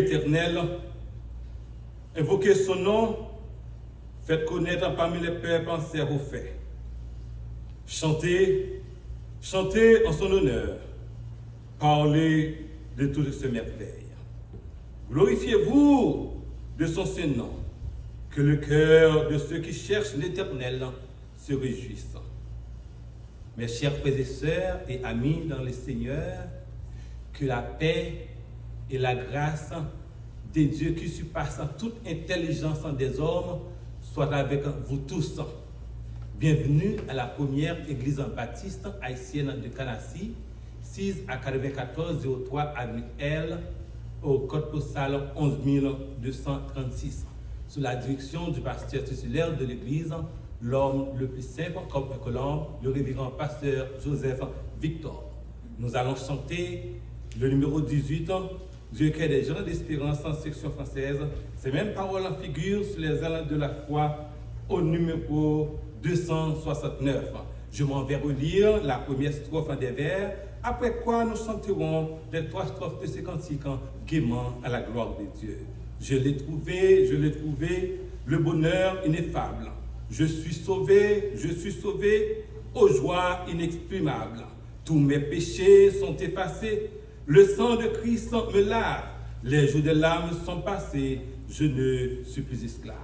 éternel, invoquez son nom, faites connaître parmi les peuples en ses hauts faits. Chantez, chantez en son honneur, parlez de toutes ses merveilles. Glorifiez-vous de son saint nom, que le cœur de ceux qui cherchent l'Éternel se réjouisse. Mes chers frères et sœurs et amis dans le Seigneur, que la paix et la grâce des dieux qui surpassent toute intelligence des hommes soient avec vous tous. Bienvenue à la première église baptiste haïtienne de Canassie, 6 à 9403 avenue L, au code postal 11236, sous la direction du pasteur titulaire de l'église, l'homme le plus simple comme un colombe, le révérend pasteur Joseph Victor. Nous allons chanter le numéro 18, Dieu qui est des gens d'espérance en section française. Ces mêmes paroles en figurent sur les ailes de la foi au numéro 269. Je m'en vais relire la première strophe des vers, après quoi nous chanterons les 3 strophes de 55 ans gaiement à la gloire de Dieu. Je l'ai trouvé, le bonheur ineffable. Je suis sauvé, aux joies inexprimables. Tous mes péchés sont effacés, le sang de Christ me lave, les jours de l'âme sont passés, je ne suis plus esclave.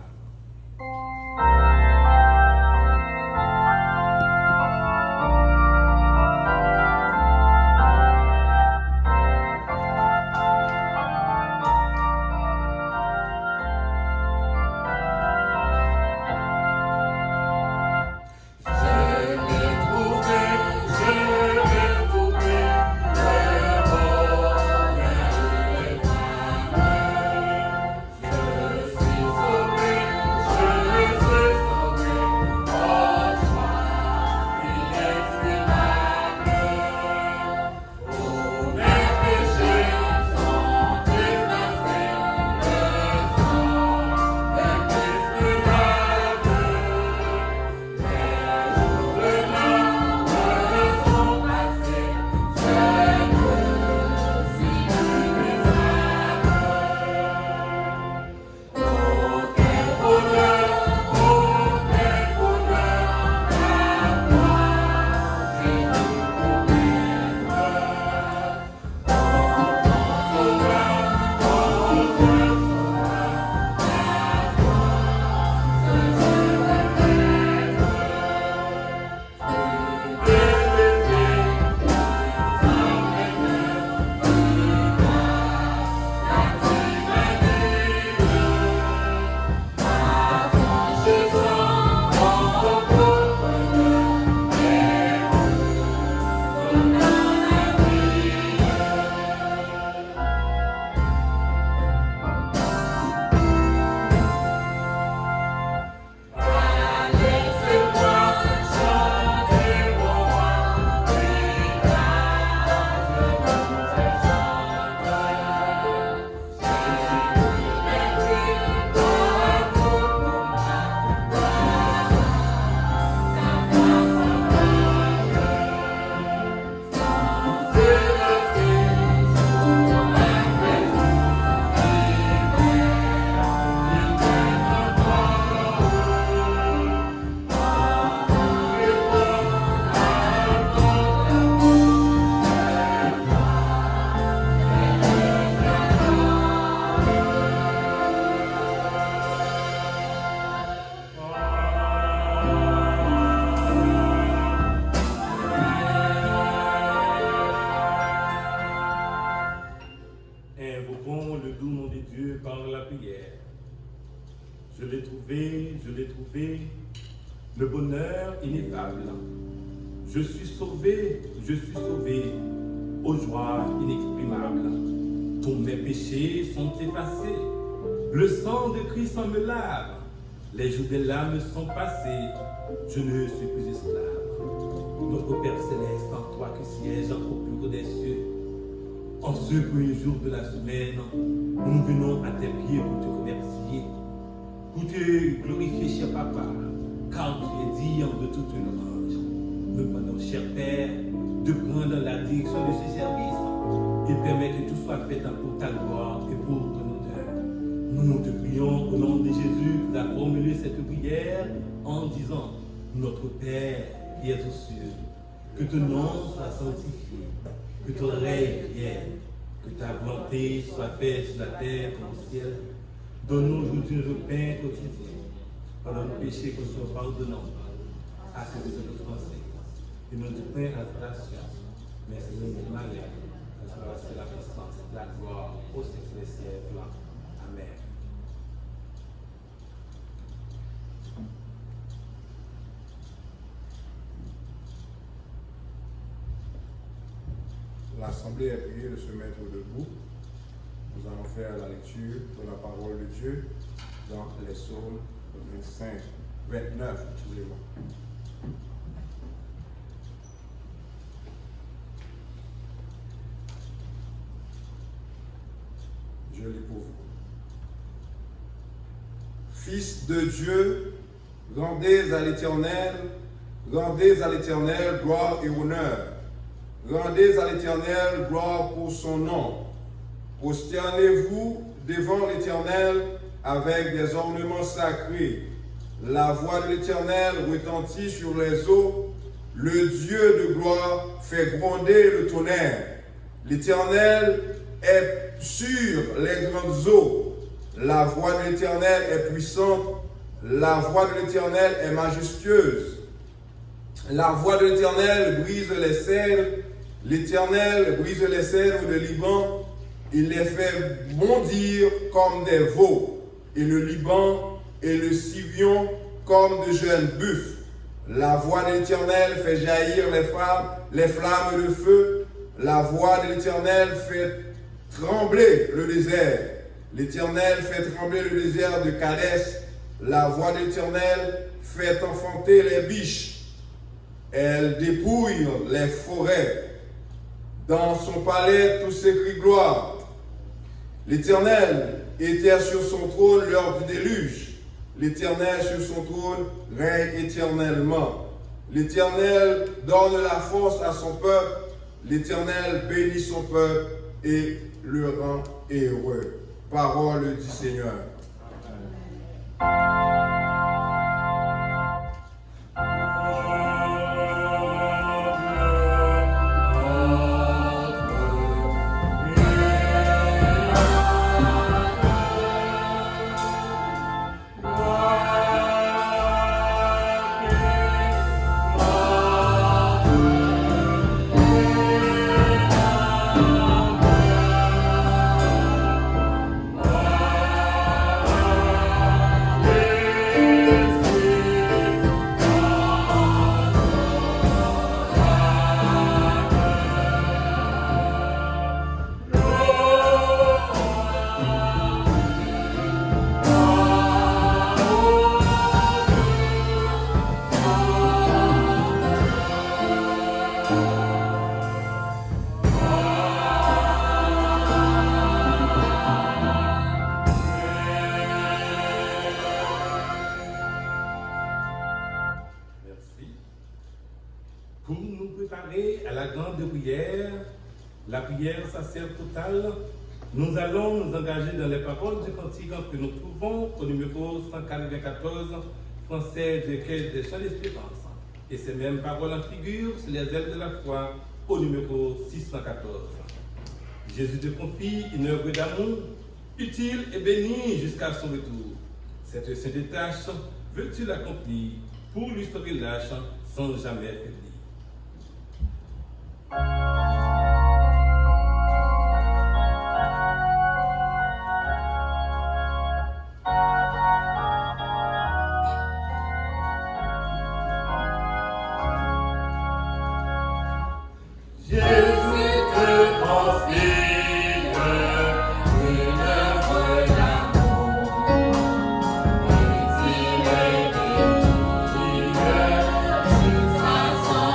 Je l'ai trouvé, le bonheur ineffable. Je suis sauvé, aux joies inexprimables. Tous mes péchés sont effacés, le sang de Christ me lave, les jours de l'âme sont passés, je ne suis plus esclave. Notre Père Céleste, en toi qui sièges au plus haut des cieux, en ce premier jour de la semaine, nous venons à tes pieds pour te remercier, pour te glorifier, cher Papa, car tu es digne de toute une louange. Nous demandons, cher Père, de prendre la direction de ce service et permettre que tout soit fait pour ta gloire et pour ton honneur. Nous te prions au nom de Jésus qui a formulé cette prière en disant: Notre Père qui es aux cieux, que ton nom soit sanctifié, que ton règne vienne, que ta volonté soit faite sur la terre comme au ciel. Donne-nous aujourd'hui notre pain quotidien. Pardonne nos péchés que nous soyons pardonnés à ceux de nos Français. Et nous du pain à la tentation, mais c'est nous du malheur. Que cela soit la puissance, la gloire au siècle des siècles. Amen. L'Assemblée est priée de se mettre debout. Nous allons faire la lecture de la parole de Dieu dans les psaumes 29, excusez-moi. Je lis pour vous. Fils de Dieu, rendez à l'Éternel gloire et honneur. Rendez à l'Éternel gloire pour son nom. Prosternez-vous devant l'Éternel avec des ornements sacrés. La voix de l'Éternel retentit sur les eaux. Le Dieu de gloire fait gronder le tonnerre. L'Éternel est sur les grandes eaux. La voix de l'Éternel est puissante. La voix de l'Éternel est majestueuse. La voix de l'Éternel brise les cèdres. L'Éternel brise les cèdres de Liban. Il les fait bondir comme des veaux. Et le Liban et le Sirion comme de jeunes buffles. La voix de l'Éternel fait jaillir les flammes de feu. La voix de l'Éternel fait trembler le désert. L'Éternel fait trembler le désert de Kadès. La voix de l'Éternel fait enfanter les biches. Elle dépouille les forêts. Dans son palais, tout s'écrie gloire. L'Éternel était sur son trône lors du déluge. L'Éternel sur son trône règne éternellement. L'Éternel donne la force à son peuple. L'Éternel bénit son peuple et le rend heureux. Parole du Seigneur. Pour nous préparer à la grande prière, la prière sacerdotale, nous allons nous engager dans les paroles du cantique que nous trouvons au numéro 194, français du recueil des chants d'espérance. Et ces mêmes paroles en figurent sur les ailes de la foi au numéro 614. Jésus te confie une œuvre d'amour, utile et bénie jusqu'à son retour. Cette sainte tâche, veux-tu l'accomplir pour lui sauver lâche sans jamais faiblir? Son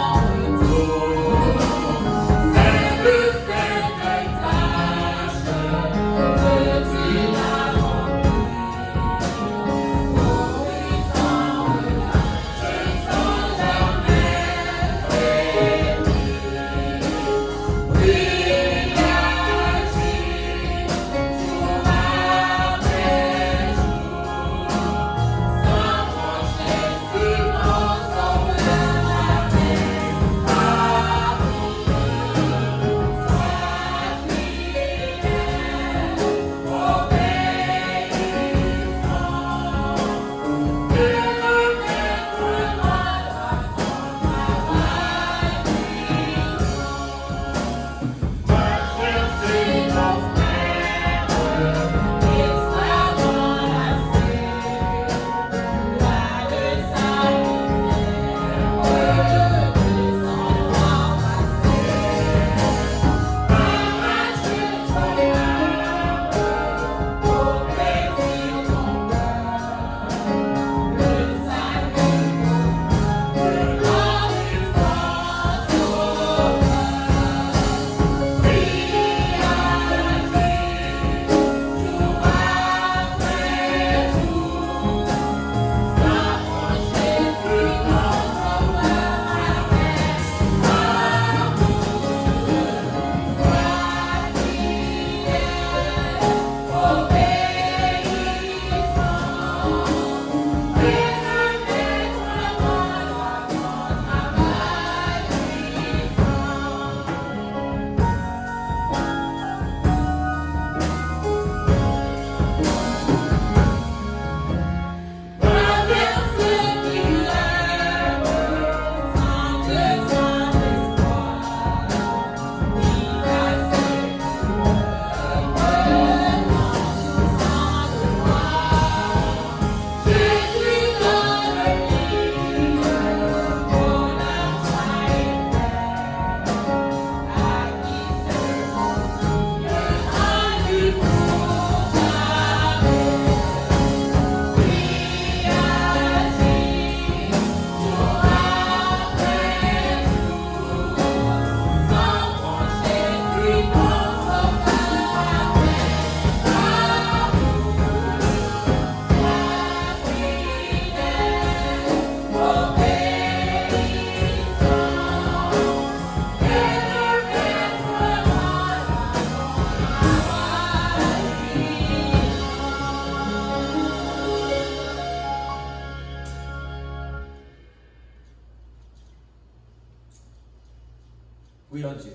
Oui, en Dieu.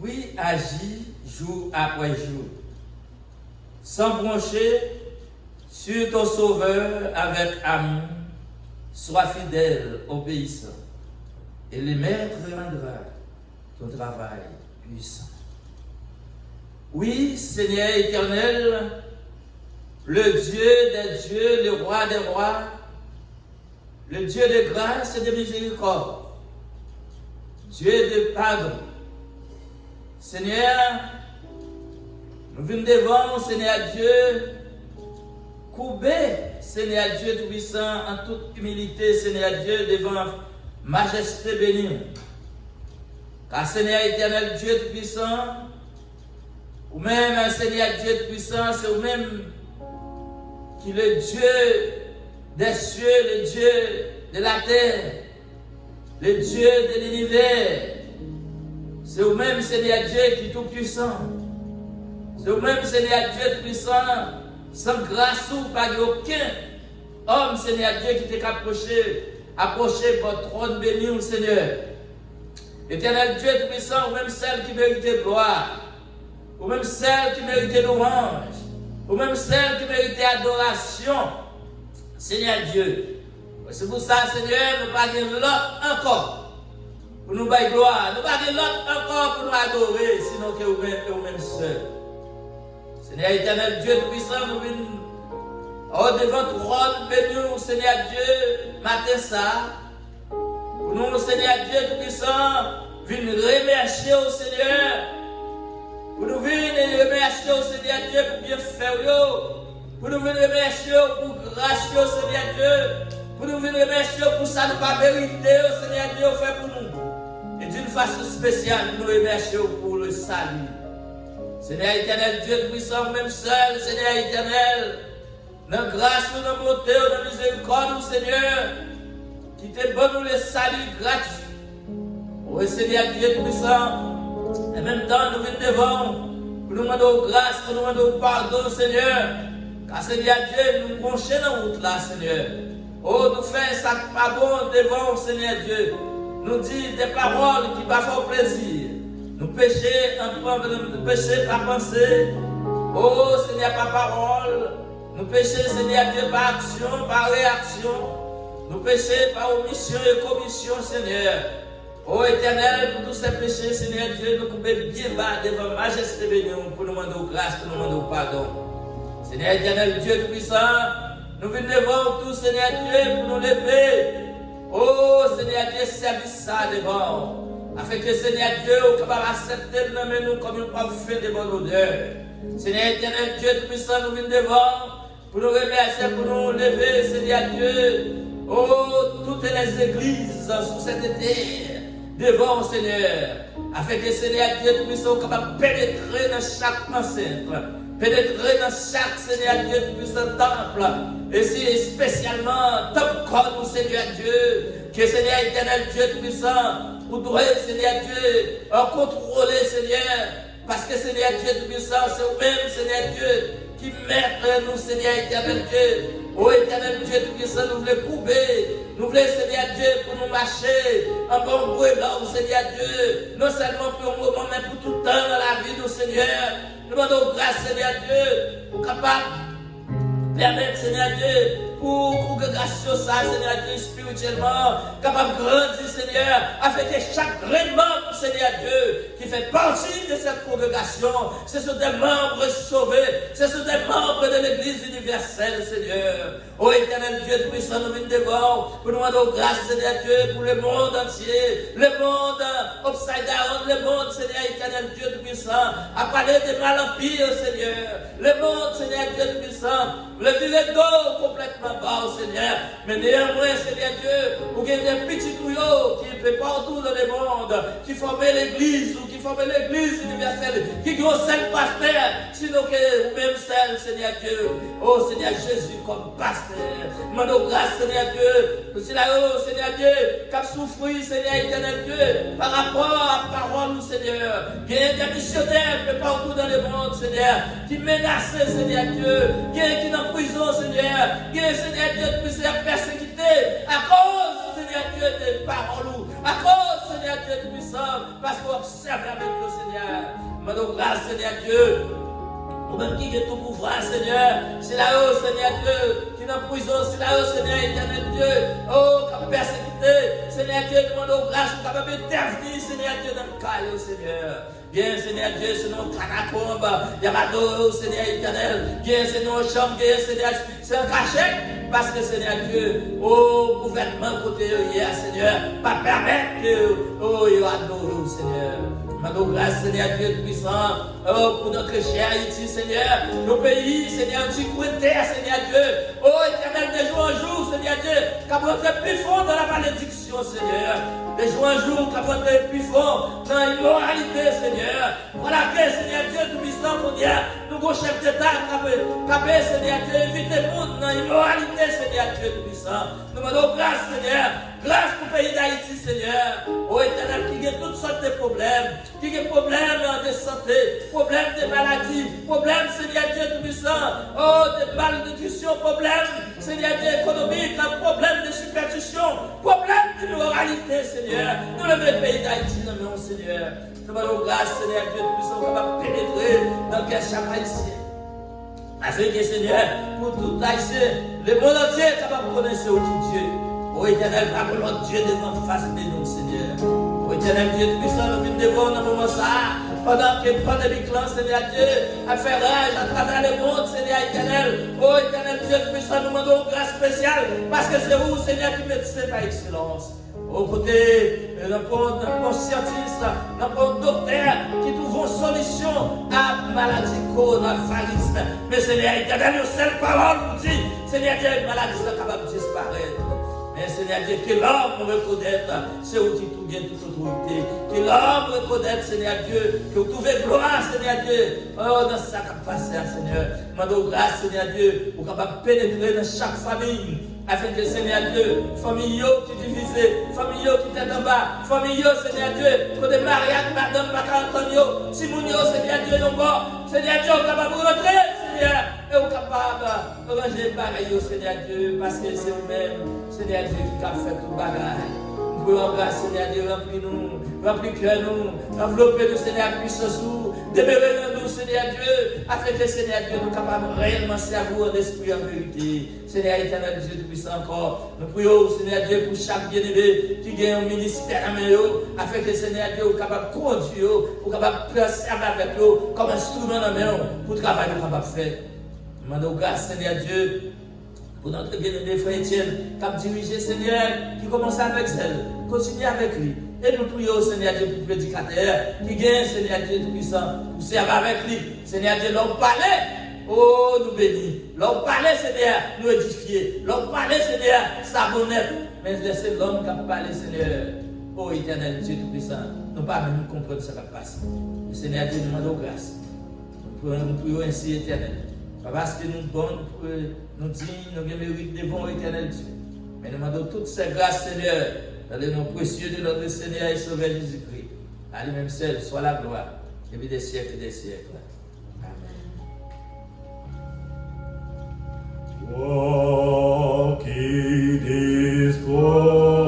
Puis agis jour après jour, sans broncher sur ton Sauveur avec amour, sois fidèle, obéissant, et le Maître rendra ton travail puissant. Oui, Seigneur éternel, le Dieu des dieux, le roi des rois, le Dieu de grâce et de miséricorde, Dieu de pardon. Seigneur, nous venons devant, Seigneur Dieu, courbés, Seigneur Dieu Tout-Puissant, en toute humilité, Seigneur Dieu, devant majesté bénie. Car Seigneur éternel, Dieu Tout-Puissant, ou même Seigneur Dieu Tout-Puissant, c'est vous-même qui est le Dieu des cieux, le Dieu de la terre, le Dieu de l'univers. C'est vous-même, Seigneur Dieu, qui est tout-puissant. C'est vous-même, Seigneur Dieu tout-puissant, sans grâce ou pas aucun homme, Seigneur Dieu, qui t'est approché votre trône béni, Seigneur. Éternel Dieu tout-puissant, ou même celle qui méritait gloire, ou même celle qui méritait louange, ou même celle qui méritait adoration, Seigneur Dieu. C'est pour ça, Seigneur, nous ne pas de l'autre encore pour nous bailler gloire. Nous ne pas de l'autre encore pour nous adorer, sinon que vous-même seul. Seigneur éternel Dieu tout-puissant, nous venons devant ton trône béni, Seigneur Dieu, matin ça. Pour nous, Seigneur Dieu tout-puissant, venons remercier au Seigneur. Pour nous venir remercier au Seigneur Dieu pour bien faire. Pour nous venir remercier pour grâce au Seigneur Dieu. Pour nous venir remercier pour ça, nous pas mériter au Seigneur Dieu fait pour nous. Et d'une façon spéciale, nous remercions pour le salut. Seigneur éternel, Dieu puissant, même seul, Seigneur éternel, dans grâce, dans bonté, dans miséricorde, Seigneur, qui te donne nous le salut gratuit. Oh Seigneur Dieu puissant, en même temps, nous venons devant, pour nous demander grâce, pour nous demander pardon, Seigneur. Car Seigneur Dieu, nous branchons dans la route là, Seigneur. Oh, nous faisons ça pas bon devant, Seigneur Dieu. Nous dit des paroles qui ne font pas plaisir. Nous péchons par pensée. Oh, Seigneur, par parole. Nous péchons, Seigneur Dieu, par action, par réaction. Nous péchons par omission et commission, Seigneur. Oh, Éternel, pour tous ces péchés, Seigneur Dieu, nous coupons bien bas devant majesté bénie pour nous demander grâce, pour nous demander pardon. Seigneur Éternel, Dieu Tout-Puissant, nous venons devant tout, Seigneur Dieu, pour nous lever. Oh, Seigneur Dieu, service ça devant. Afin que, Seigneur Dieu, nous capable d'accepter nous comme un parfum de bonne odeur. Seigneur Éternel, Dieu Tout-Puissant, nous venons devant pour nous remercier, pour nous lever, Seigneur Dieu. Oh, toutes les églises sur cette terre, devant, Seigneur. Afin que, Seigneur Dieu Tout-Puissant, nous capable de pénétrer dans chaque enceinte. Pénétrer dans chaque, Seigneur Dieu Tout-Puissant temple. Et c'est spécialement top corps, Seigneur Dieu, que Seigneur éternel Dieu Tout-Puissant, vous devez, Seigneur Dieu, contrôler, Seigneur, parce que Seigneur Dieu Tout-Puissant, c'est vous-même, Seigneur Dieu, qui met nous, Seigneur éternel Dieu. Oh éternel Dieu Tout-Puissant, nous voulons couper, nous voulons, Seigneur Dieu, pour nous marcher en bon bruit là, Seigneur Dieu, non seulement pour un moment, mais pour tout le temps dans la vie de Seigneur. Nous demandons grâce, Seigneur Dieu, pour capable permettre, Seigneur Dieu, pour congrégation ça, Seigneur Dieu, spirituellement, capable de grandir, Seigneur, afin que chaque membre, Seigneur Dieu, qui fait partie de cette congrégation, ce sont des membres sauvés, ce sont des membres de l'Église universelle, Seigneur. Oh éternel Dieu, puissant, nous venons devant, pour nous demander grâce, Seigneur Dieu, pour le monde entier, le monde upside down, le monde, Seigneur éternel Dieu, puissant, à parler de mal empire, Seigneur, le monde, Seigneur Dieu, puissant, le virer d'eau complètement bas, Seigneur. Mais néanmoins, Seigneur Dieu, vous avez des petits tuyaux qui sont partout dans le monde, qui forment l'Église ou qui forment l'Église universelle, qui ont seul pasteur, sinon que vous-même seul, Seigneur Dieu. Oh Seigneur Jésus, comme pasteur. Demandons grâce, Seigneur Dieu. Nous là, oh Seigneur Dieu, qui a souffert, Seigneur éternel Dieu, par rapport à la parole, Seigneur. Il y a des missionnaires partout dans le monde, Seigneur, qui menacent, Seigneur Dieu, qui sont en prison, Seigneur, qui, Seigneur Dieu, puisse être persécuté à cause Dieu, des paroles, à cause, Seigneur Dieu Tout-Puissant, parce qu'on observe avec nous, Seigneur. Demandons grâce, Seigneur Dieu. Ou même qui est tout pouvoir, Seigneur. C'est là-haut, Seigneur Dieu, qui est en prison. C'est là-haut, Seigneur éternel Dieu. Oh, comme persécuté. Seigneur Dieu, demandons grâce pour capable d'intervenir, Seigneur Dieu, dans le cas, Seigneur. Bien, Seigneur Dieu, c'est nos catacombes. Yamato, Seigneur éternel. Bien, c'est nos chambres. Bien, Seigneur, c'est un cachet. Parce que, Seigneur Dieu, oh, gouvernement côté hier, Seigneur, pas permettre que, oh, il y a nous, Seigneur. Mandons grâce, Seigneur Dieu Tout-Puissant, oh, pour notre cher Haïti, Seigneur, nos pays, Seigneur, du coup de terre, Seigneur Dieu, oh, éternel, de jour en jour, Seigneur Dieu, qu'à votre plus fond dans la malédiction, Seigneur, de jour en jour, qu'à votre plus fond dans l'immoralité, Seigneur. Voilà que, Seigneur Dieu Tout-Puissant, qu'on dit, nous, gros chefs d'État, capé, Seigneur Dieu, éviter le monde dans l'immoralité, Seigneur Dieu Tout-Puissant. Nous demandons grâce, Seigneur, grâce pour le pays d'Haïti, Seigneur, oh, éternel, qui a toutes sortes de problèmes. Qui a des problèmes de santé, problèmes de maladie, problèmes, Seigneur Dieu Tout-Puissant, oh, de malnutrition, problèmes, Seigneur Dieu économique, problèmes de superstition, problèmes d'immoralité, Seigneur. Nous levons le pays d'Haïti, nous levons, Seigneur. Nous demandons grâce, Seigneur Dieu Tout-Puissant, capable de pénétrer dans le cœur chaque haïtien. Afin que, Seigneur, pour tout haïtien, le monde entier est capable de connaître qui Dieu. Oh, éternel, par notre Dieu devant face de nous, Seigneur. Oh, éternel Dieu Tout-Puissant, nous venons devant dans le moment ça. Pendant que pandémie clan, Seigneur Dieu, a fait rage à travers le monde, Seigneur éternel. Oh, éternel Dieu Tout-Puissant, nous demandons grâce spéciale. Parce que c'est vous, Seigneur, qui médecin par excellence. Au côté, n'importe scientiste, n'importe docteur qui trouve une solution à maladie coronavirus. Mais Seigneur éternel, une seule parole vous dit, Seigneur Dieu, la maladie est capable de disparaître. Mais Seigneur Dieu, que l'homme reconnaître, c'est où qui tout vient toute autorité. Que l'homme reconnaître, Seigneur Dieu, que vous trouvez gloire, Seigneur Dieu. Oh, dans ça qui passe, Seigneur. Demandons grâce, Seigneur Dieu, pour capable pénétrer dans chaque famille. Afin que, Seigneur Dieu, famille qui est divisée, famille qui est en bas, famille, Seigneur Dieu, pour des mariages, madame, Antonio, Simonio, Seigneur Dieu, non bon. Seigneur Dieu, capable de rentrer, Seigneur. Et vous capable de ranger pareil, Seigneur Dieu, parce que c'est vous-même, Seigneur Dieu, qui a fait tout bagaille. Nous pouvons grâce, Seigneur Dieu, remplis-nous, remplis-nous, enveloppez-nous, Seigneur, puissance nous, demeurez nous, Seigneur Dieu, afin que, Seigneur Dieu, nous capables réellement servir en esprit, en vérité. Seigneur éternel, Dieu Tout-Puissant encore, nous prions, Seigneur Dieu, pour chaque bien-aimé qui gagne un ministère à main, afin que, Seigneur Dieu, nous capable de conduire, pour capable de servir avec eux, comme instrument dans la main, pour le travail nous capable de faire. Demandons grâce, Seigneur Dieu, pour notre bien-aimé frère Étienne, qui a dirigé, Seigneur, qui commence avec elle, continue avec lui. Et nous prions, Seigneur Dieu, pour le prédicateur, qui gagne, Seigneur Dieu Tout-Puissant, pour servir avec lui. Seigneur Dieu, l'homme parlait, oh, nous bénit. L'homme parlait, Seigneur, nous édifier. L'homme parlait, Seigneur, s'abonner. Mais c'est l'homme qui a parlé, Seigneur. Oh, éternel Dieu Tout-Puissant, nous pas même comprendre ce qui passe. Seigneur Dieu, nous demandons grâce. Nous prions ainsi, éternel. Parce que nous bons, nous dignes, nous mérites devant l'éternel Dieu. Mais nous demandons toutes ces grâces, Seigneur, dans le nom précieux de notre Seigneur et Sauveur Jésus-Christ. À lui-même seul, soit la gloire, depuis des siècles et des siècles. Amen. Walk ye dispose.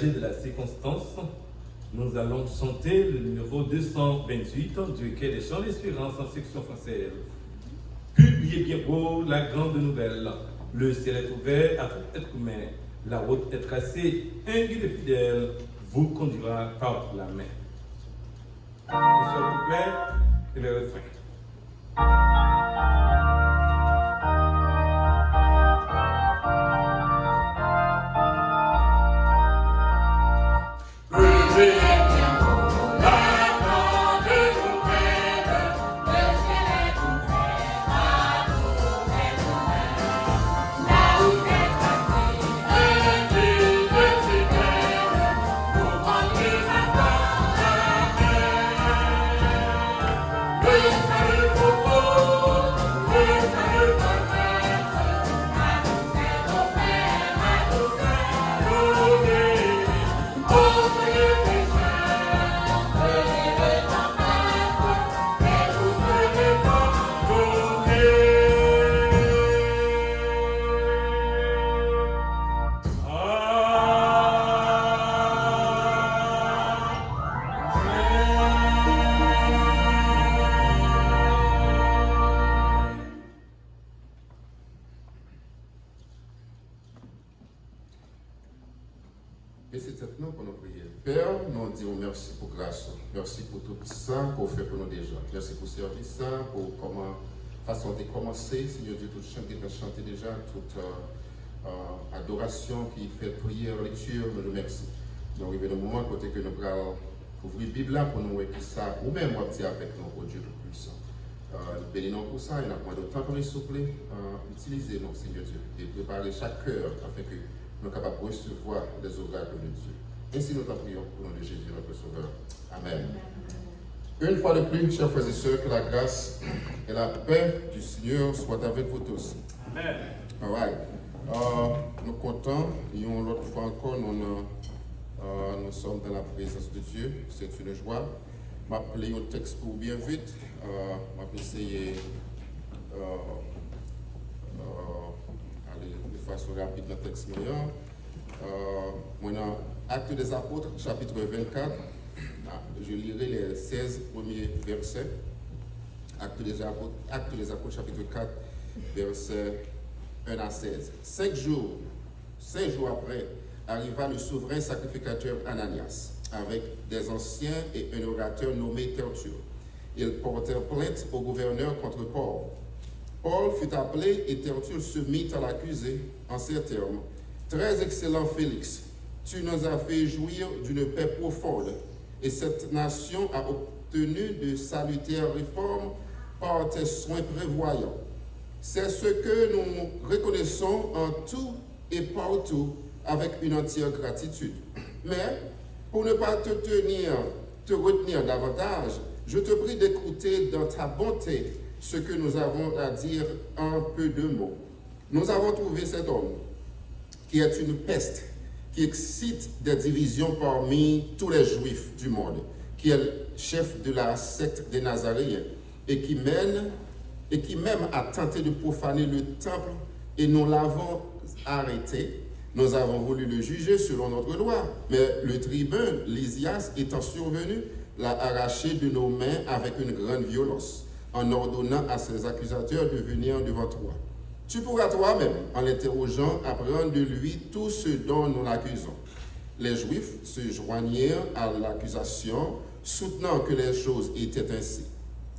soulagés de la circonstance, nous allons chanter le numéro 228 du quai des chants d'espérance en section française. Publiez bien haut la grande nouvelle. Le ciel est ouvert à tout être humain. La route est tracée, un guide fidèle vous conduira par la main. Le seul couplet et le refrain. Et c'est maintenant qu'on a prié. Père, nous disons merci pour grâce. Merci pour tout ça qu'on fait pour nous déjà. Merci pour ce service, pour comment façon de commencer. Seigneur Dieu, toute chant qui est chanté déjà, toute adoration qui fait prière, lecture, nous remercions. Nous arrivons au moment côté que nous allons ouvrir la Bible là pour nous voir que ça, ou même on dire avec nous, Dieu Tout-Puissant. Nous bénissons pour ça, il y a moins de temps pour nous souffler, utiliser nous, Seigneur Dieu, et préparer chaque cœur afin que nous sommes capables de recevoir les oracles de Dieu. Ainsi nous t'en prions au nom de Jésus, notre Sauveur. Amen. Une fois de plus, chers frères et sœurs, que la grâce et la paix du Seigneur soient avec vous tous. Amen. All right. Nous comptons, et l'autre fois encore, nous sommes dans la présence de Dieu. C'est une joie. Je vais appeler un texte pour bien vite. Je vais essayer aller de façon rapide dans le texte meilleur. Maintenant, Actes des Apôtres, chapitre 24. Je lirai les 16 premiers versets. Actes des Apôtres, chapitre 4, versets 1 à 16. 5 jours après, arriva le souverain sacrificateur Ananias, avec des anciens et un orateur nommé Tertulle. Ils portèrent plainte au gouverneur contre Paul. Paul fut appelé et Tertulle se mit à l'accuser en ces termes. Très excellent Félix, tu nous as fait jouir d'une paix profonde, et cette nation a obtenu de salutaires réformes par tes soins prévoyants. C'est ce que nous reconnaissons en tout et partout avec une entière gratitude. Mais pour ne pas te retenir davantage, je te prie d'écouter dans ta bonté ce que nous avons à dire en peu de mots. Nous avons trouvé cet homme qui est une peste, qui excite des divisions parmi tous les Juifs du monde, qui est le chef de la secte des Nazaréens, et qui même a tenté de profaner le temple, et nous l'avons arrêté. Nous avons voulu le juger selon notre loi, mais le tribun, Lysias, étant survenu, l'a arraché de nos mains avec une grande violence, en ordonnant à ses accusateurs de venir devant toi. Tu pourras toi-même, en l'interrogeant, apprendre de lui tout ce dont nous l'accusons. Les Juifs se joignirent à l'accusation, soutenant que les choses étaient ainsi.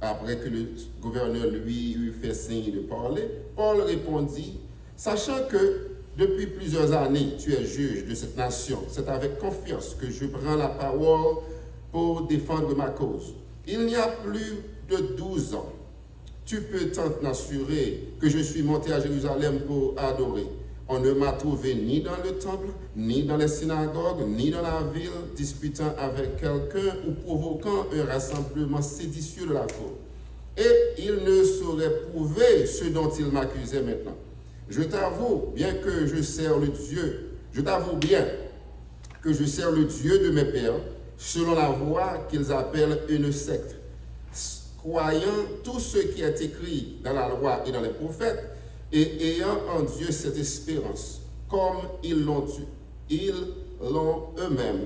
Après que le gouverneur lui eut fait signe de parler, Paul répondit, sachant que depuis plusieurs années tu es juge de cette nation, c'est avec confiance que je prends la parole pour défendre ma cause. Il n'y a plus de 12 ans. Tu peux t'en assurer que je suis monté à Jérusalem pour adorer. On ne m'a trouvé ni dans le temple, ni dans les synagogues, ni dans la ville, disputant avec quelqu'un ou provoquant un rassemblement séditieux de la foule. Et il ne saurait prouver ce dont il m'accusait maintenant. Je t'avoue bien que je sers le Dieu de mes pères, selon la voie qu'ils appellent une secte. Croyant tout ce qui est écrit dans la loi et dans les prophètes, et ayant en Dieu cette espérance, comme ils l'ont eux-mêmes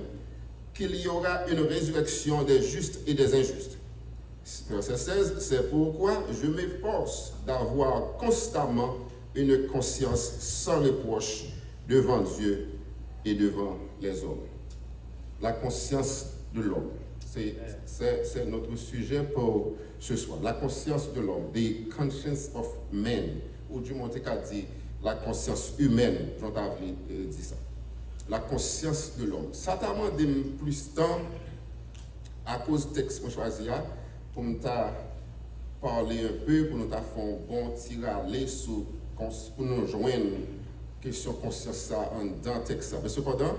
qu'il y aura une résurrection des justes et des injustes. Verset 16, c'est pourquoi je m'efforce d'avoir constamment une conscience sans reproche devant Dieu et devant les hommes. La conscience de l'homme, c'est notre sujet pour ce soir. La conscience de l'homme, the conscience of man, ou du moins qu'à dire la conscience humaine, Jean-David dit ça. La conscience de l'homme. Ça t'a demandé plus de temps à cause du texte que je choisis pour nous parler un peu, pour nous faire un bon tirage sur pour nous joindre question conscience ça dans le texte. Mais cependant,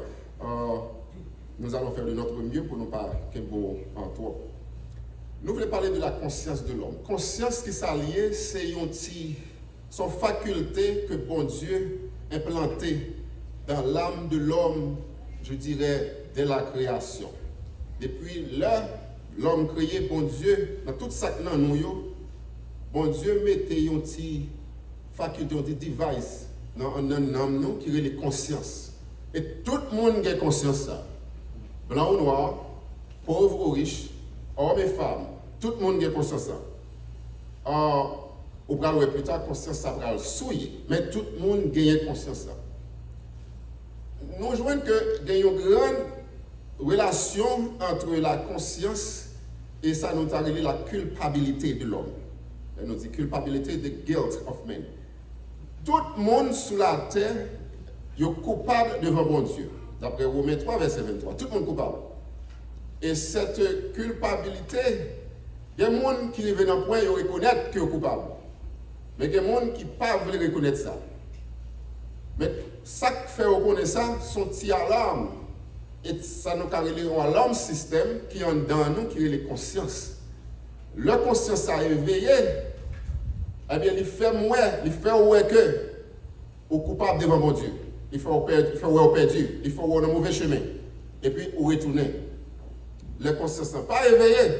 nous allons faire de notre mieux pour nous parler qu'un beau en toi. Nous voulons parler de la conscience de l'homme. Conscience qui s'allie, c'est son faculté que bon Dieu a implantée dans l'âme de l'homme, je dirais, dès la création. Depuis là, l'homme créé, bon Dieu, dans tout ça que nous, bon Dieu mettait une faculté, un device dans un homme qui est la conscience. Et tout le monde a conscience ça. Blanc ou noir, pauvre ou riche, hommes et femmes, tout le monde a conscience ça. Au bras plus tard, conscience ça va le souiller, mais tout le monde a conscience ça. Nous jouons que il y a une grande relation entre la conscience et ça nous a révélé la culpabilité de l'homme. Elle nous dit culpabilité, the guilt of man. Tout le monde sur la terre est coupable devant bon Dieu. D'après Romains 3, verset 23. Tout le monde est coupable. Et cette culpabilité, il y a des gens qui arrivent dans le point de reconnaître qu'ils sont coupables. Mais il y a des gens qui ne peuvent pas reconnaître ça. Mais ça qui fait reconnaître ça, son petit alarme. Et ça nous carré un alarme système qui est dans nous, qui est les consciences. Le conscience a éveillé, eh bien, il fait ouais que au coupable devant mon Dieu. Il faut ouais perdu, il faut ouais dans le mauvais chemin. Et puis, ou retourner. Le conscience n'a pas éveillé,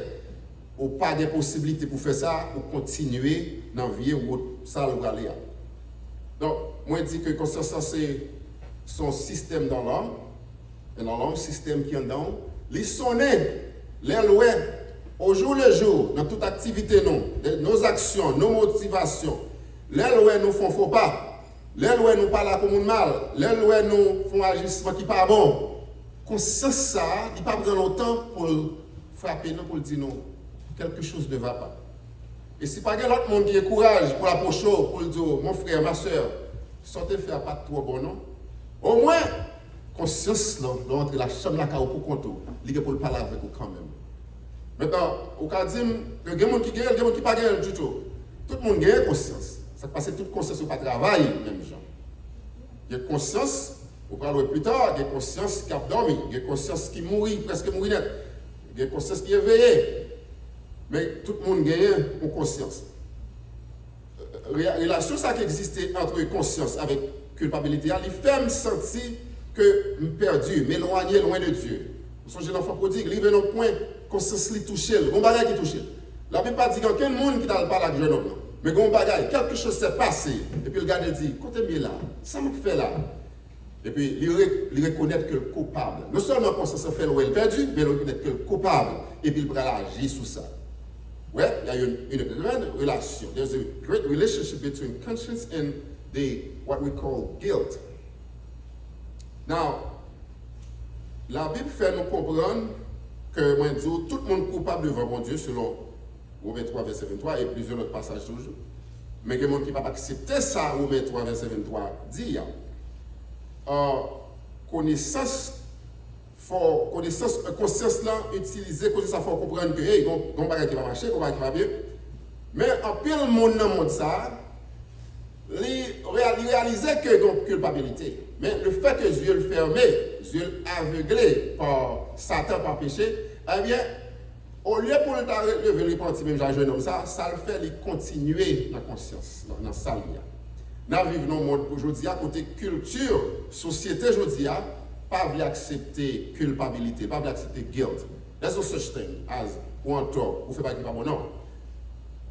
ou pas de possibilités pour faire ça, ou continuer dans la vie ou ça le aller. Donc, moi, je dis que conscience, c'est son système dans l'homme, et dans l'homme, système qui est dans les sonner, les lois, au jour le jour, dans toute activité, nos actions, nos motivations, les lois nous font faux pas, les lois nous parlent pour le mal, les lois nous font agissement qui n'est pas bon. Conscience ça, il ne pas prendre longtemps pour frapper nous, pour dire non, quelque chose ne va pas. Et si pas l'autre monde qui a courage pour l'approcher, pour le dire, mon frère, ma soeur, sortez faire pas trop bon, non? Au moins, conscience, là, entre la chambre là, pour compter, il pour le parler avec vous quand même. Maintenant, au cas dit, il y a des gens qui gagnent, il y a des gens qui ne gagnent pas du tout. Tout le monde gagne conscience. Ça passe toute conscience au pas travail, même gens. Il y a conscience, on parlera plus tard, il y a conscience qui a dormi, il y a conscience qui mourit, presque mourit net. Il y a conscience qui est éveillée. Mais tout le monde gagne en conscience. Relation ça qui existait entre conscience avec culpabilité, il fait me sentir que je suis perdu, m'éloigner loin de Dieu. Vous songez l'enfant prodigue, il vient au point, conscience lui touche, il y a un qui touche. La Bible pas dit qu'il y a aucun monde qui t'a parlé avec le jeune homme. Mais il y a un bagage, quelque chose s'est passé. Et puis le gars dit, côté là, ça me fait là. Et puis il reconnaît que le coupable. Non seulement conscience fait le perdu, mais il reconnaît que le coupable. Et puis il va agir sur ça. Ouais, il y a une grande relation. There's a great relationship between conscience and what we call guilt. Now, la Bible fait nous comprendre que, moi, tout le monde est coupable devant mon Dieu, selon Romains 3, verset 23, et plusieurs autres passages toujours. Mais il y a des gens qui ne peuvent pas accepter ça, Romains 3, verset 23, dit. Conscience là, utiliser, conscience, il faut comprendre que, il y a un bagage qui va marcher, un bagage qui va bien. Mais en pile, le monde dans le monde, ça, il réalisait qu'il y a une culpabilité. Mais le fait que Dieu le fermait, Dieu l'aveuglé par Satan, par péché, eh bien, au lieu pour le lever les parties, même jeune homme, ça le fait continuer la conscience, dans sa vie. Nous vivons dans le monde aujourd'hui, à côté culture, société aujourd'hui, pas veut accepter culpabilité, pas veut accepter guilt. There's no such thing as one talk, vous faites pas qui pas bon, non.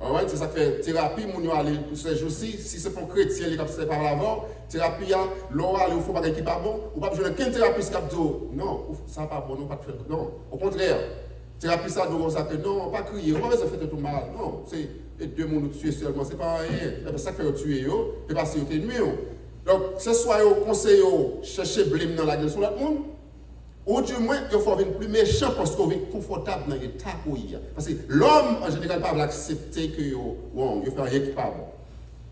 Alright, c'est ça que fait thérapie, mon yo aller pour ces jours-ci, si c'est pour chrétien qui fait par l'avant, thérapie l'on aller faut pas qui pas bon, ou pas besoin qu'un thérapeute qui dit non, ça pas bon, non pas faire non, au contraire. Thérapie ça nous ça que non, pas crier, on pas besoin faire tout mal. Non, c'est deux monde tuer seulement, c'est pas rien. C'est ça que tuer yo, et parce que yo nuit yo. Donc, ce soit yo conseil yo chercher blâme dans la gueule sur l'autre monde. Ou du moins, il faut être plus méchant parce qu'on est confortable dans l'état où il y a. Parce que l'homme, en général, ne peut pas accepter que il fait rien qui n'est pas bon.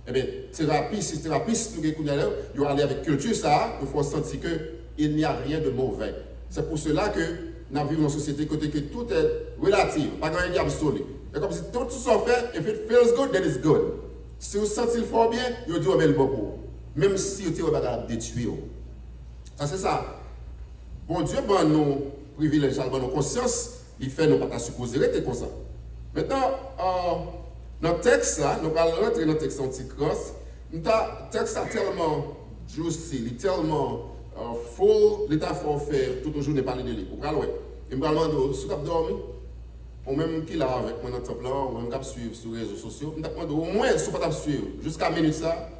Eh bien, thérapie, si thérapeute, nous avons il aller avec culture, ça, il faut sentir qu'il n'y a rien de mauvais. C'est pour cela que nous vivons dans une société côté que tout est relatif, pas grand-chose d'absolu. C'est comme si tout ce qu'on fait, if it feels good, then it's good. Si vous sentez le fort bien, vous dites, le bon pour. Même si vous êtes capable de détruire. Ça, c'est ça. Bon Dieu, ben nos privilèges, nos consciences, il fait nos pas supposer être comme ça. Maintenant, dans le texte, là, nous allons rentrer dans le texte anti-cross. Le texte est tellement juicy, il est tellement full, l'état faut faire toute une journée parler de lui. Vous allez voir. Et je vais demander, si vous avez dormi, ou même qui là avec moi dans le temple là, ou même qui suivre sur les réseaux sociaux, je vais demander au moins, si vous ne suivre jusqu'à minute ça,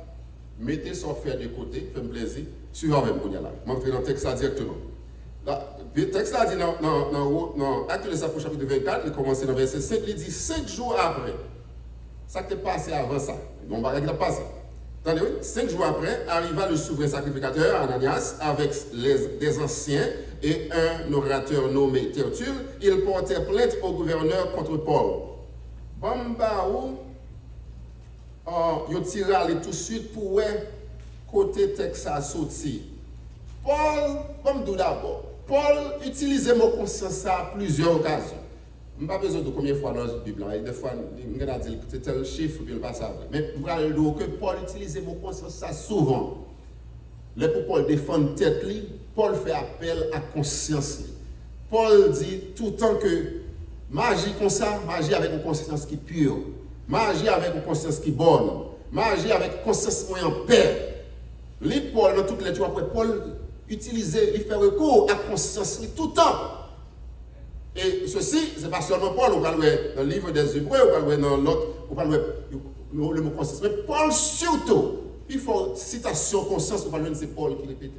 mettez son faire de côté, faites plaisir, suivez avec moi là. Je vais entrer dans le texte là directement. Le texte là dit dans Actes des Apôtres chapitre 24, il commence dans verset 5, il dit 5 jours après. Ça qui est passé avant ça. Donc, il a passé. Attendez, oui, 5 jours après, arriva le souverain sacrificateur Ananias avec des anciens et un orateur nommé Tertulle. Ils portèrent plainte au gouverneur contre Paul. Bambaou, ils tirent aller tout de suite pour côté texte à sortir. Paul, comme tout d'abord, Paul utilisait mon conscience à plusieurs occasions. Je n'ai pas besoin de combien de fois dans la Bible. Des fois, je vais dire que c'est tel chiffre, puis il ne pas savoir. Mais je vais dire que Paul utilisait mon conscience souvent. Là, pour Paul défendre tête, Paul fait appel à conscience. Paul dit tout le temps que magie comme ça, magie avec une conscience qui est pure, magie avec une conscience qui est bonne, magie avec une conscience qui est en paix. Les Paul, dans toutes les jours après, Paul utilisait, il fait recours à la conscience tout le temps. Et ceci, ce n'est pas seulement Paul, on va le voir dans le livre des Hébreux, on va le voir dans l'autre, on va le voir le mot conscience. Mais Paul surtout, il faut citation conscience, on va le voir, c'est Paul qui répète.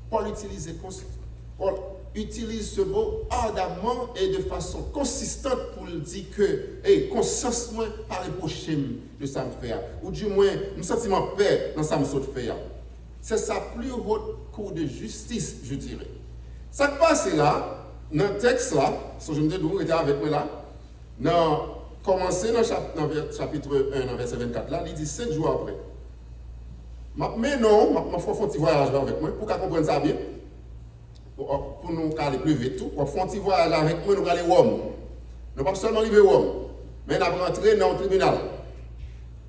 Paul utilisait conscience. Paul utilise ce mot ardemment et de façon consistante pour dire que, conscience, moi, pas reprocher de ça me faire. Ou du moins, un sentiment de paix dans ça me saute faire. C'est sa plus haute cour de justice, je dirais. Ça qui passe là, dans le texte là, si je me dis d'où était avec moi là, commencer dans le chapitre 1, dans verset 24 là, il dit 5 jours après. Mais non, je vais faire un petit voyage avec moi, pour qu'on comprenne ça bien, pour nous aller plus vite, pour faire un petit voyage avec moi, nous aller à Rome. Nous ne pas seulement arriver à Rome, mais nous rentrer dans le tribunal.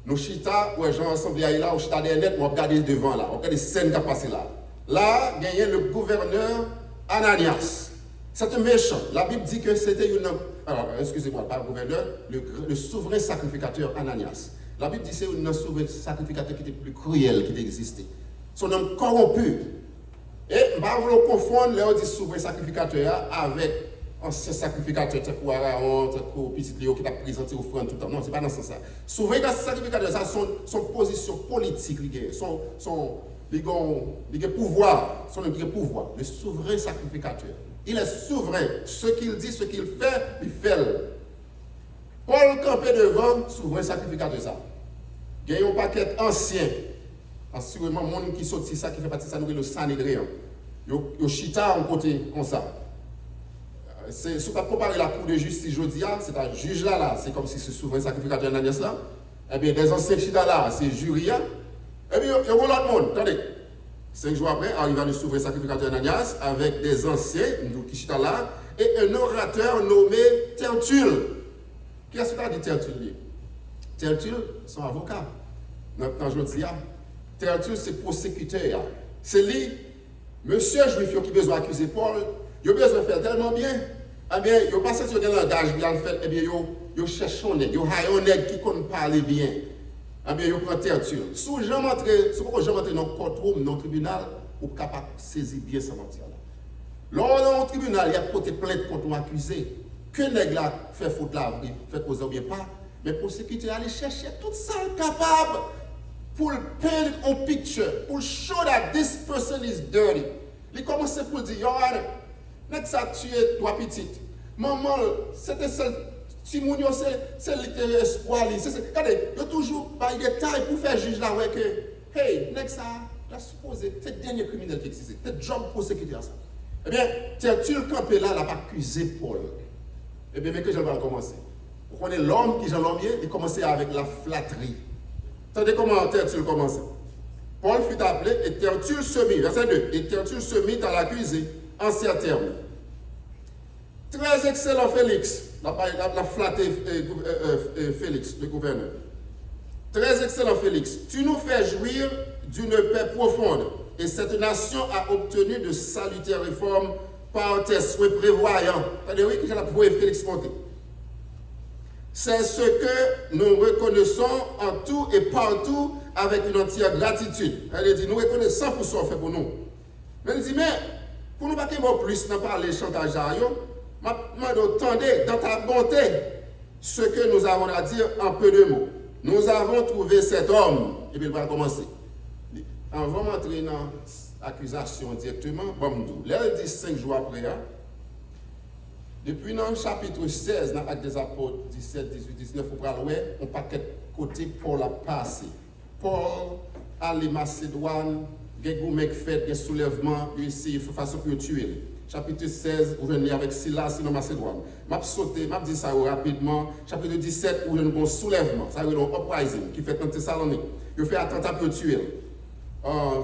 Nous chita, où les gens ensemble là, on chita des net, on regarde devant là, on regarde les scènes qui passent là. Là, il y a le gouverneur Ananias. C'est un méchant. La Bible dit que c'était une... Alors, excusez-moi, pas le gouverneur, le souverain sacrificateur Ananias. La Bible dit que c'est un souverain sacrificateur qui était plus cruel qui existait. Son homme corrompu. Et je ne vais pas confondre le souverain sacrificateur avec ancien sacrificateur, tel que Aaron, tel que petit Léo qui t'a présenté au front tout le temps. Non, ce n'est pas dans ce sens. Souverain sacrificateur, ça, son position politique, son pouvoir, le souverain sacrificateur. Il est souverain. Ce qu'il dit, ce qu'il fait, il fait. Paul campé devant, souverain sacrificateur ça. Il y a un paquet ancien. Assurément, le monde qui sortit ça, qui fait partie de ça, nous le Sanhédrin. Il chita en côté comme ça. Si on va comparer la cour de justice aujourd'hui, c'est un juge là, c'est comme si ce souverain sacrificateur Ananias là. Eh bien, des anciens chita là, c'est jury. Eh bien, il y a l'autre monde. Attendez. 5 jours après, arriva le souverain sacrificateur Ananias avec des anciens, qui chita là, et un orateur nommé Tertulle. Qu'est-ce que dit Tertulle? Tertulle, son avocat. Dans aujourd'hui, Tertulle, c'est prosécuteur. C'est lui, monsieur juif qui a besoin d'accuser Paul, il a besoin de faire tellement bien. Eh bien, il n'a pas senti un langage bien fait, eh bien, il cherche un nègre, il a un nègre qui connaît parler bien. Eh bien, il prend Tertulle. Si vous entrez dans le courtroom, dans le tribunal, vous êtes capable de saisir bien ce matière-là. Lors dans le tribunal, il y a porté plainte contre un accusé. Que nègre là fait faute là, fait cause ou bien pas, Mais pour sécurité, aller chercher tout ça capable pour peindre un picture, pour show that this person is dirty. Il commence pour dire, yo, n'est-ce que ça tué trois petites. Maman, c'était seul. Si mon yo c'est littéraire espoir. Regardez, il y a toujours des détails pour faire juge là, ouais, que, hey, n'est-ce que ça, la supposé, c'est le dernier criminel qui existe. C'est le job pour sécurité ça. Eh bien, tu le campé là, il n'a pas accusé Paul. Eh bien, mais que je vais commencer. Vous connaissez l'homme qui, Jean Lommier, il commençait avec la flatterie. Attendez comment Tertulle commençait. Paul fut appelé et Tertulle se mit, verset 2, et Tertulle se mit à l'accuser en ces termes. Très excellent Félix, la flatté Félix, le gouverneur. Très excellent Félix, tu nous fais jouir d'une paix profonde et cette nation a obtenu de salutaires réformes par tes souhaits prévoyants. Attendez, oui, que j'ai la voix Félix monter. C'est ce que nous reconnaissons en tout et partout avec une entière gratitude. Elle dit, nous reconnaissons pour ce qu'on fait pour nous. Mais elle dit, mais pour nous pas qu'il y ait plus dans parler chantage à eux, attendez dans ta bonté ce que nous avons à dire en peu de mots. Nous avons trouvé cet homme. Et puis il va commencer. On va entrer dans l'accusation directement. Bon, elle dit 5 jours après. Depuis dans le chapitre 16, dans l'Acte des Apôtres 17, 18, 19, on paquet côté Paul a passé. Paul allé Macédoine, il fait des soulèvements, il essaie de façon pour tuer. Chapitre 16, vous venez avec Silas dans Macédoine. Je sauté, je dis ça rapidement. Chapitre 17, vous venez un soulèvement, ça veut dire un uprising qui fait en Thessalonique. Il fait attentat pour tuer.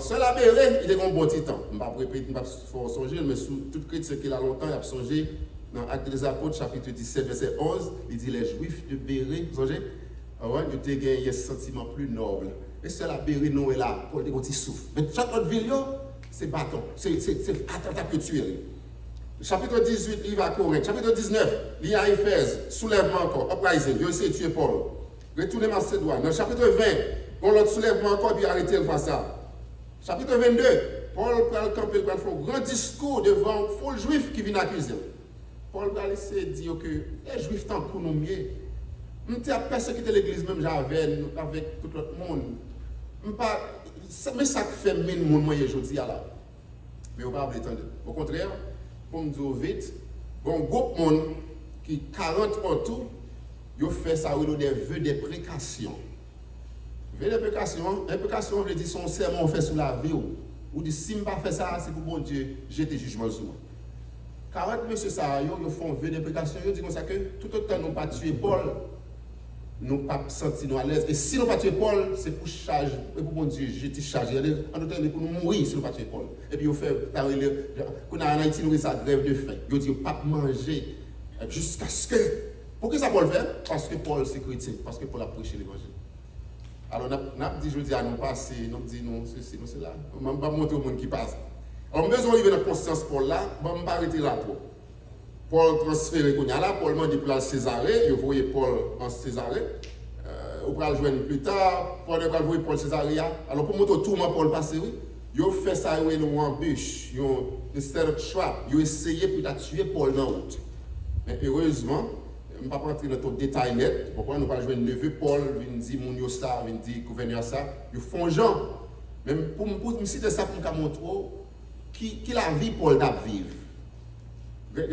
Cela Béré, il est un bon titan. Je ne vais pas répéter, je ne vais pas songer, mais sous toute critique qu'il a longtemps, il a songé. Dans l'Acte des Apôtres, chapitre 17, verset 11, il dit les Juifs de Béré, vous savez, ils ont gagné un sentiment plus noble. Et c'est la Béré, nous, est là, pour dire qu'ils souffrent. Mais chaque autre ville, c'est bâton, c'est attentat pour tuer. Chapitre 18, il va à Corinthe. Chapitre 19, il y a Éphèse, soulèvement encore, uprising, il a essayé de tuer Paul. Retourner Macédoine. Dans le chapitre 20, on l'autre soulèvement encore, puis arrêter le face ça. Chapitre 22, Paul prend le camp, il prend un grand discours devant foule juif qui vient accuser. Paul va laisser dire que les Juifs tant pour nous mieux. Je n'ai pas persécuté l'église même j'avais avec tout le monde. Mais ça fait mine mon moyen aujourd'hui là. Mais on va pas attendre. Au contraire, pour me dire vite, un groupe de monde qui 40 en tout, ils fait ça ou des vœux de précaution. Vœux de précaution, imprécation veut dire son serment fait sous la vie ou dit si je ne pas faire ça, c'est pour bon Dieu jeter jugement sur moi. 40 monsieur ça, ils font vœu de précaution, ils disent comme ça que tout autant nous pas tuer Paul, nous pas sentir nous à l'aise. Et si nous pas tuer Paul, c'est pour charge, pour bon Dieu, jeter charge. En d'autres termes, pour nous mourir si nous pas tuer Paul. Et puis ils fait, quand on a en Haïti, nous ça grève de faim. Ils disent pas manger jusqu'à ce que. Pourquoi ça Paul fait? Parce que Paul c'est chrétien, parce que Paul a prêché l'évangile. Alors on a dit je dis à nous passer, nous dit non ceci, nous c'est là. On va montrer au monde qui passe. On a besoin d'arriver dans la conscience Paul là, on ne va pas arrêter là trop. Paul transféré qu'on y a là, Paul m'a dit pour la Césarée, vous voyez Paul en Césarée. On va le joindre plus tard, Paul va le voir Paul Césarée. Alors pour montrer tout le monde Paul passé, ils ont fait ça dans une embûche, ils ont instead of trap, ils ont essayé pour tuer Paul dans la route. Mais heureusement, je ne vais pas rentrer dans tout détail net, pourquoi nous allons jouer neveu Paul, vient dire mon yo ça, vient dire gouverneur ça, ils font gens. Même pour me citer ça pour me montrer qui la vie Paul d'a vivre.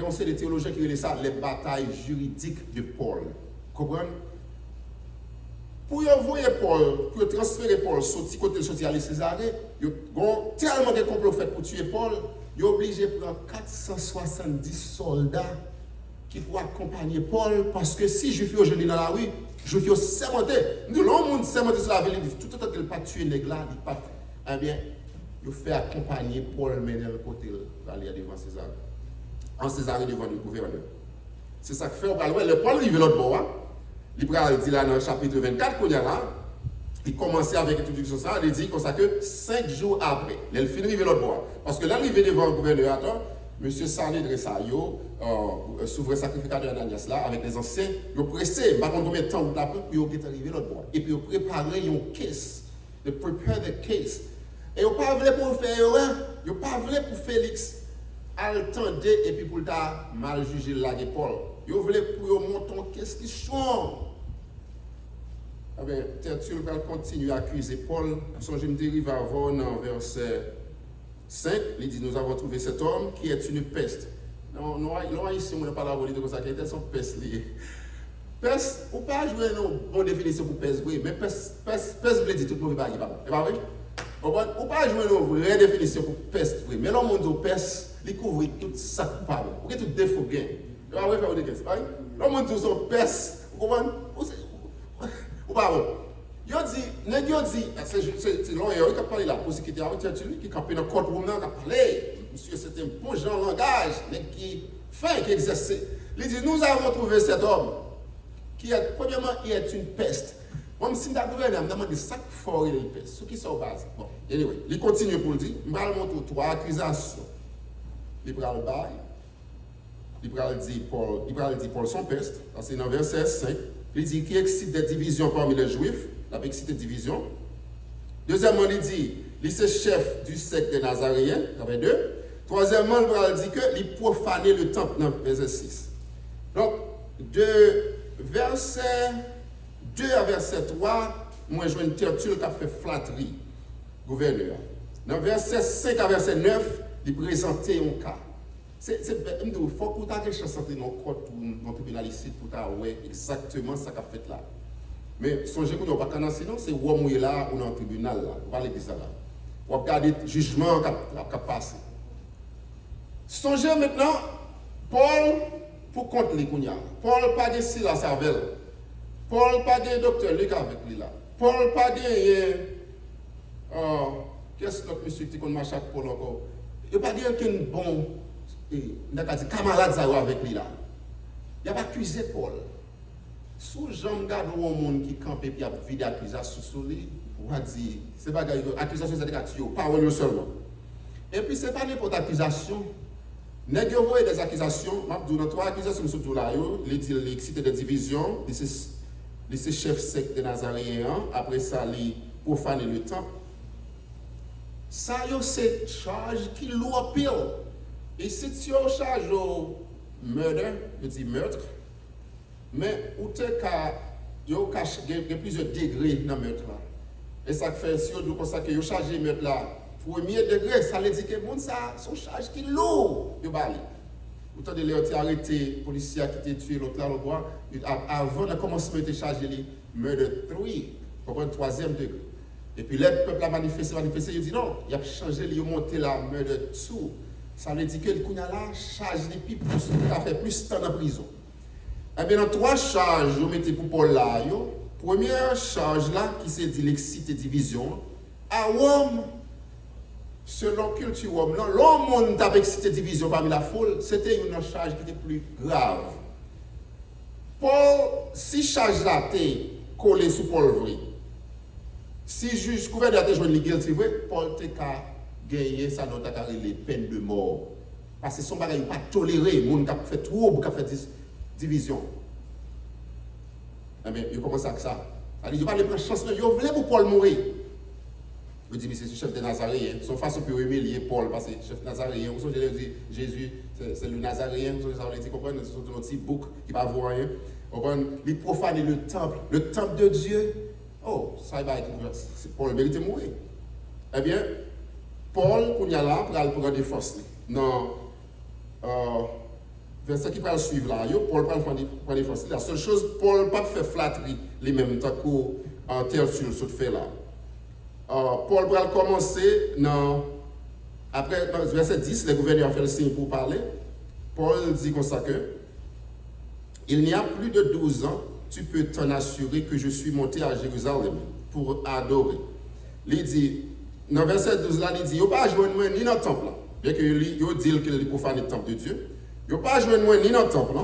On sait des théologiens qui disent ça, les batailles juridiques de Paul. Comprenez? Pour envoyer Paul, pour transférer Paul sorti côté sorti à Césarée, il y a tellement de complots faits pour tuer Paul, il est obligé de prendre 470 soldats qui pourraient accompagner Paul, parce que si je suis aujourd'hui dans la rue, je suis sermenté. Nous, l'homme sermenté sur la ville, il dit tout autant qu'il n'a pas tué les gars, il n'a pas. Eh bien, il fait accompagner Paul mener le côté aller devant César. En César devant le gouverneur. C'est ça que fait, le Paul arrive l'autre bord. Il dit là dans le chapitre 24 qu'on y a là, il commençait avec l'introduction ça, il dit comme ça que 5 jours après, il finit arriver l'autre bord. Parce que là, il arrive devant le gouverneur, attends, M. Sarné Dressayo, souverain sacrificateur d'Ananias là, avec les anciens, ils ont pressé, par contre combien de temps vous l'avez pris, ils ont arrivé l'autre bord. Et puis ils ont préparé une case, they prepare the case. Et ils n'ont pas voulu pour faire erreur, ils n'ont pas voulu pour Félix attendre et puis pour ta mal juger la Paul. Ils voulaient pour monter une question. Tertulle va continuer à accuser Paul. Je me dérive avant dans verset 5. Il dit, nous avons trouvé cet homme qui est une peste. Non, ici, on n'a pas la volonté de ça, qui était son peste lié. Peste, ou pas jouer une bonne définition pour peste, oui, mais peste veut dire tout le monde va y aller. C'est pas vrai? Ou pas jouer une vraie définition pour peste, oui, mais l'homme dit peste, il couvre tout ça coupable, ou tout défaut gain. C'est pas vrai, c'est pas vrai? L'homme dit son peste, vous comprenez? Ou pas bon? Il dit, c'est long, il a parlé là, pour ce qui était avec Tertulle, qui campait dans le courtroom, il a parlé. Monsieur, c'est un bon genre de langage, mais qui fait, qui exerce. Il dit, nous avons trouvé cet homme, qui est, premièrement, il est une peste. Moi, si je me demande ça fort il est une peste. Ce qui sont base. Bon, anyway, il continue pour le dire, je vais montrer trois accusations. Il va le bail, il va dire Paul son peste, c'est dans verset 5. Il dit qu'il excite des divisions parmi les Juifs, il a excité des divisions. Deuxièmement, il dit, il est chef du secte des Nazaréens, il y avait 2. Troisièmement, il dit qu'il profanait le temple dans verset 6. Donc, de verset 2 à verset 3, moi je vois une Tertulle qui a fait flatterie, gouverneur. Dans verset 5 à verset 9, il présentait un cas. Il faut que tu aies chance d'entrer dans le court ou dans le tribunal ici pour voir exactement ce qu'a fait là. Mais songez que nous n'avons pas qu'à sinon, c'est où on est là ou dans le tribunal là. On va aller dire ça là. On va regarder le jugement qui a passé. Songez maintenant, Paul, pour compte les Kounia. Paul pas de Silas Savel. Paul pas de docteur Luc avec lui là. Paul pas de qu'est-ce que notre monsieur qui connaît chaque Paul encore. Il pas dire qu'un bon camarade avec lui là. Il a pas accusé Paul. Sous Jean garde un monde qui campe et puis a vide accusation sur lui, on va dire c'est pas accusation c'est des parole seulement. Et puis c'est pas n'importe accusation. Nèg yo voye des accusations, m'a dit dans 3 accusations surtout là yo, il dit il excité des divisions, il c'est chef secte des Nazaréens, après ça il profane le temple. Ça yo c'est charge qui lourd pile. Et si tu as charge au meurtre, mais où tu as plusieurs degrés dans le meurtre là. Et ça fait si on comme ça que vous chargez le meurtre là, premier degré, ça veut dire que bon ça son charge qui lourd. Vous avez les arrêté, les policiers qui ont tué l'autre là, avant le commencement de charger les meurtre 3, pour un 3e degré. Et puis le peuple a manifesté, il dit non, il a changé, il a monté la meurtre 2. Ça veut dire que le Kounia charge les plus, il a fait plus de temps en prison. Eh bien, dans 3 charges, vous mettez pour Paul là, première charge là, qui s'est dit l'excité division, à Rome, selon la culture Rome, l'homme qui a excité division parmi la foule, c'était une charge qui était plus grave. Paul, si charge là était collée sous Paul vrai, si juge gouverneur était joué le guilty vrai, Paul était gagner ça dans les peines de mort. Parce que son bagage n'est pas toléré, les gens qui ont fait trouble, qui ont fait division. Mais il commence avec ça. Il dit, il ne pas de chance, il voulait pour Paul mourir. Il dit, mais c'est le chef des Nazaréens. Son façon pour humilier Paul, parce que le chef des Nazaréens, vous savez, Jésus, c'est le Nazaréen, vous savez, vous comprenez, c'est un petit bouc qui ne va voir rien. Il profane le temple de Dieu. Oh, ça va être Paul mérite de mourir. Eh bien, Paul, qu'on y a là, pour prendre des forces. Non, verset qui va suivre là, Paul prend des forces. La seule chose, Paul n'a pas fait flatterie les mêmes temps qu'en Tertulle, ce fait là. Paul va commencer après verset 10, le gouverneur fait le signe pour parler. Paul dit comme ça que il n'y a plus de 12 ans, tu peux t'en assurer que je suis monté à Jérusalem pour adorer. Il dit, dans verset 12 là, il dit, il n'y a pas joué moi ni dans le temple. Bien que il dit qu'il est profane le temple de Dieu. Il n'y a pas joué moi ni dans le temple.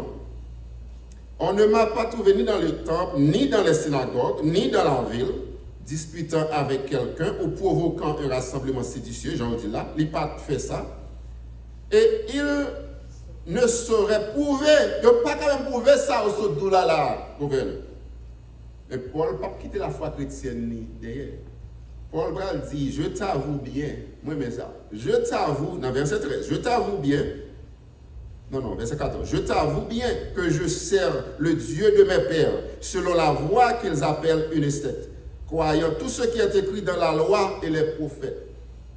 On ne m'a pas trouvé ni dans le temple, ni dans les synagogues, ni dans la ville, disputant avec quelqu'un ou provoquant un rassemblement séditieux. J'en dis là, il n'a pas fait ça. Et il ne saurait prouver, il n'a pas quand même prouvé ça au saut là, gouverneur. Mais Paul n'a pas quitté la foi chrétienne ni derrière. Paul Bral dit, je t'avoue bien, moi mais ça, je t'avoue, dans verset 13, je t'avoue bien Non, verset 14. Je t'avoue bien que je sers le Dieu de mes pères, selon la voie qu'ils appellent une esthète, croyant tout ce qui est écrit dans la loi et les prophètes.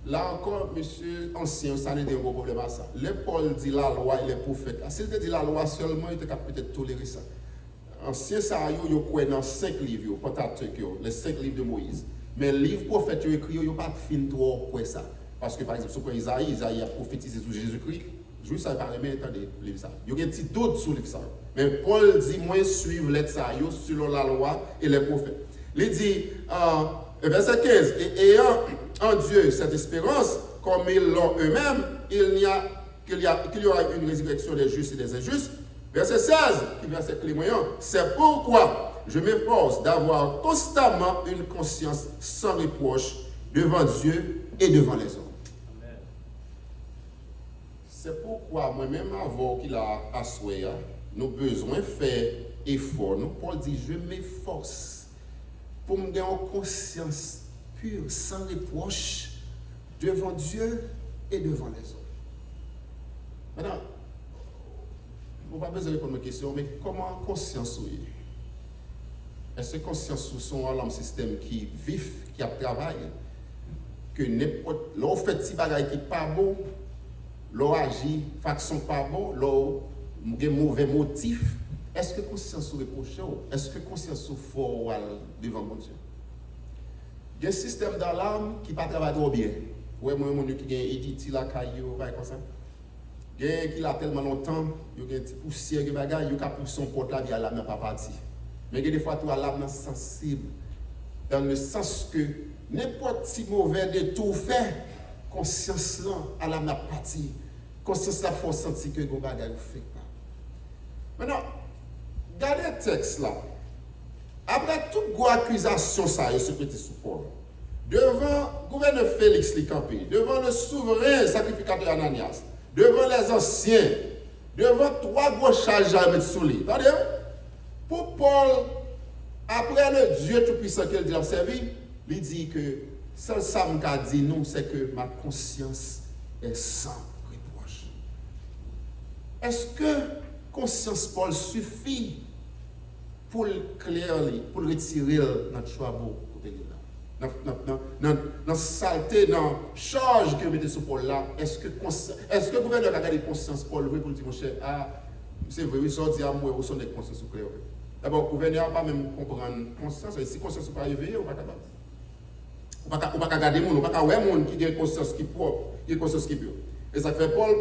Là encore, monsieur ancien, ça n'est pas un gros problème à ça. Le Paul dit la loi et les prophètes. S'il te dit la loi seulement, il peut peut-être tolérer ça. Ancien, ça il y a dans 5 livres, les 5 livres de Moïse. Mais les livres prophètes écrits, il n'y a pas de fin trop pour ça. Parce que par exemple, sur Isaïe a prophétisé sur Jésus-Christ. Je ça par les mains, attendez, livre ça. Il y a un petit doute sur le livre ça. Mais Paul dit, moi, suivre l'être ça, selon la loi et les prophètes. Il dit, verset 15, et ayant en Dieu cette espérance, comme ils l'ont eux-mêmes, qu'il y aura une résurrection des justes et des injustes. Verset 16, qui est verset clémoyant, c'est pourquoi je m'efforce d'avoir constamment une conscience sans reproche devant Dieu et devant les hommes. Amen. C'est pourquoi moi-même, avant qu'il a assoyé, nous besoin de faire effort. Nous, Paul dit, je m'efforce pour me garder en conscience pure, sans reproche, devant Dieu et devant les hommes. Maintenant, on n'a pas besoin de répondre à ma question, mais comment conscience est? Est-ce que conscience sont un système qui vif, qui a travaillé, que n'importe, l'on fait petit bagage qui n'est pas bon, l'on agit façon pas bon, l'on a un mauvais motif, est-ce que conscience est reproché? Est-ce que conscience est fort devant mon Dieu? Il y a un système d'alarme qui ne travaille pas trop bien. Ouais, moi, mon qui a édité la caillou, comme ça. Il y a qui a tellement longtemps, il y a un petit poussière, il y a poussé son porte là, il y a l'alarme pas parti. Mais il y a des fois, tout l'alarme est sensible. Dans le sens que n'importe si mauvais de tout fait, conscience là, l'alarme n'a pas parti. Conscience là, il faut sentir que le bagage ne fait pas. Maintenant, regardez le texte là. Après toute grosse accusation, ça est ce petit support. Devant le gouverneur Félix Licampé, devant le souverain sacrificateur Ananias, devant les anciens, devant 3 gros charges à mettre sous lui. Attendez, pour Paul, après le Dieu Tout-Puissant qu'il a servi, il dit que seul ça m'a dit nous, c'est que ma conscience est sans reproche. Est-ce que conscience Paul suffit pour le clairer, pour le retirer notre choix beau côté là? Dans saleté, dans charge que vous mettez sur Paul là, est-ce que le gouverneur a gardé conscience Paul pour dire mon cher, c'est vrai, il sort dire à moi, où sont les consciences claires? D'abord, le gouverneur n'a pas même comprendre conscience, si conscience n'est pas réveillée, on ne va pas capable. On ne va pas garder mon, on ne va pas voir mon qui a une conscience qui est propre, qui a une conscience qui est pure. Et ça fait Paul,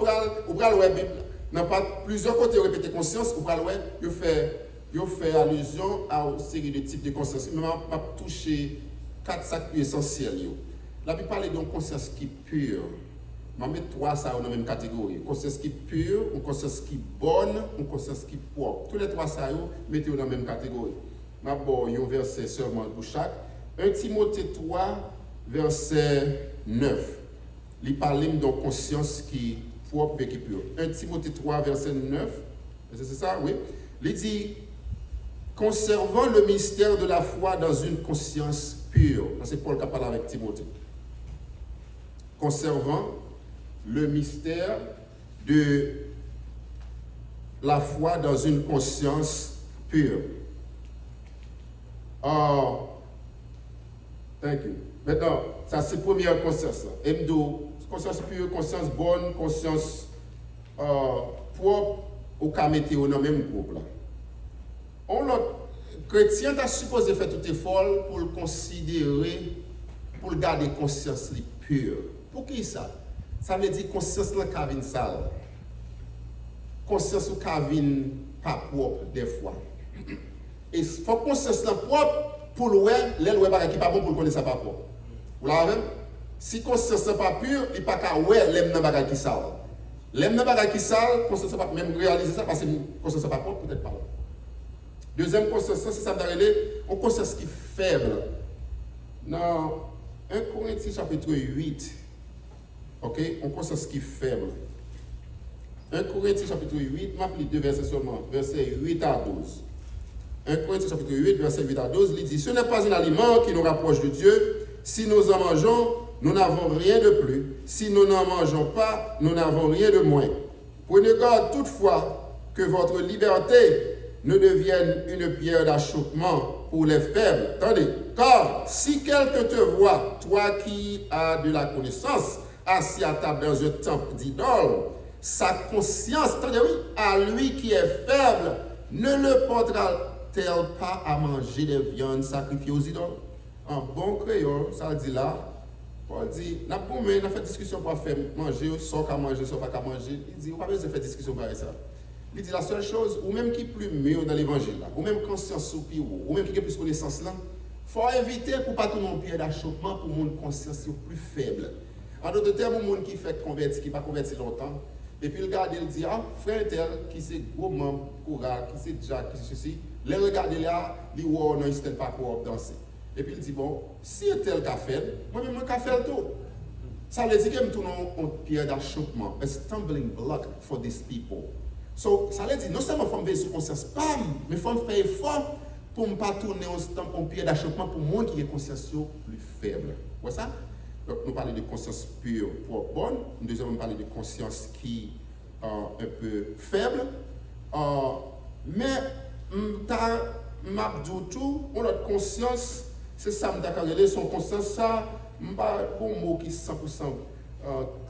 ou pral ouais Bible, n'a pas plusieurs côtés répéter conscience, ou pral ouais, il fait allusion à une série de types de conscience. Mais on va toucher 4 sacs essentiels. La Bible parle d'une conscience qui est pure. Je vais mettre 3 ça dans la même catégorie. Une conscience qui est pure, une conscience qui est bonne, une conscience qui est propre. Tous les 3 ça, mettez-vous dans la même catégorie. Je vais avoir un verset seulement pour chaque. 1 Timothée 3, verset 9. Il parle d'une conscience qui est propre et qui est pure. 1 Timothée 3, verset 9. C'est ça, oui. Il dit, conservant le mystère de la foi dans une conscience pure. C'est Paul qui parle avec Timothée. Conservant le mystère de la foi dans une conscience pure. Thank you. Maintenant, ça c'est la première conscience. Conscience pure, conscience bonne, conscience propre, au cas mettre dans le même groupe là. Le chrétien est supposé faire tout effort pour le considérer, pour le garder conscience pure. Pour qui ça? Ça veut dire conscience la cavine sale. Conscience la cavine pas propre des fois. Et il faut conscience la propre pour le voir qui pas bon pour le connaître ça pas propre. Vous l'avez? Si conscience n'est pas pure, il n'y a pas qu'à ouais l'aime dans bagage qui sale. L'aime dans bagage qui sale, conscience pas même réaliser ça parce que conscience n'est pas propre peut-être pas. Deuxième conscience, c'est ça une conscience qui est faible. Dans 1 Corinthiens chapitre 8, ok, une conscience qui est faible. 1 Corinthiens chapitre 8, je m'applique 2 versets seulement, versets 8 à 12. 1 Corinthiens chapitre 8, verset 8 à 12, il dit, ce n'est pas un aliment qui nous rapproche de Dieu. Si nous en mangeons, nous n'avons rien de plus. Si nous n'en mangeons pas, nous n'avons rien de moins. Prenez garde toutefois que votre liberté ne devienne une pierre d'achoppement pour les faibles. Attendez, car si quelqu'un te voit, toi qui as de la connaissance, assis à table dans un temple d'idole, sa conscience, attendez, oui, à lui qui est faible, ne le portera-t-elle pas à manger des viandes sacrifiées aux idoles? En bon créole, ça dit là, Paul dit, n'a pas fait discussion pour faire manger, soit qu'à manger, soit pas qu'à manger. Il dit, on va pas faire discussion par ça. Il dit la seule chose, ou même qui plus mieux dans l'évangile, ou même conscience ou même qui a plus connaissance là, il faut éviter pour pas tout non pied d'achoppement pour mon conscience plus faible. En d'autres termes, un monde qui fait convertir, qui pas converti longtemps, et puis le gars il dit, ah, frère tel, qui c'est gros membre, courage, qui c'est Jack, qui c'est ceci, les regarder là, il dit, oh non, il ne pas pour danser. Et puis il dit, bon, si un tel qu'a fait, moi-même, je vais faire le tout. Ça veut dire que je tourne en pierre d'achoppement, a stumbling block for these people. So, ça veut dire, non seulement il faut me veiller sur conscience, bam, mais il faut me faire effort pour ne pas tourner en pierre d'achoppement pour moi qui est conscience plus faible. Vous voyez ça? Donc, nous parlons de conscience pure, propre, bonne. Nous deuxièmement, nous parlons de conscience qui est un peu faible. Mais, m'abdou tout, on a conscience, c'est ça, son conscience, ça, pas un mot qui est 100%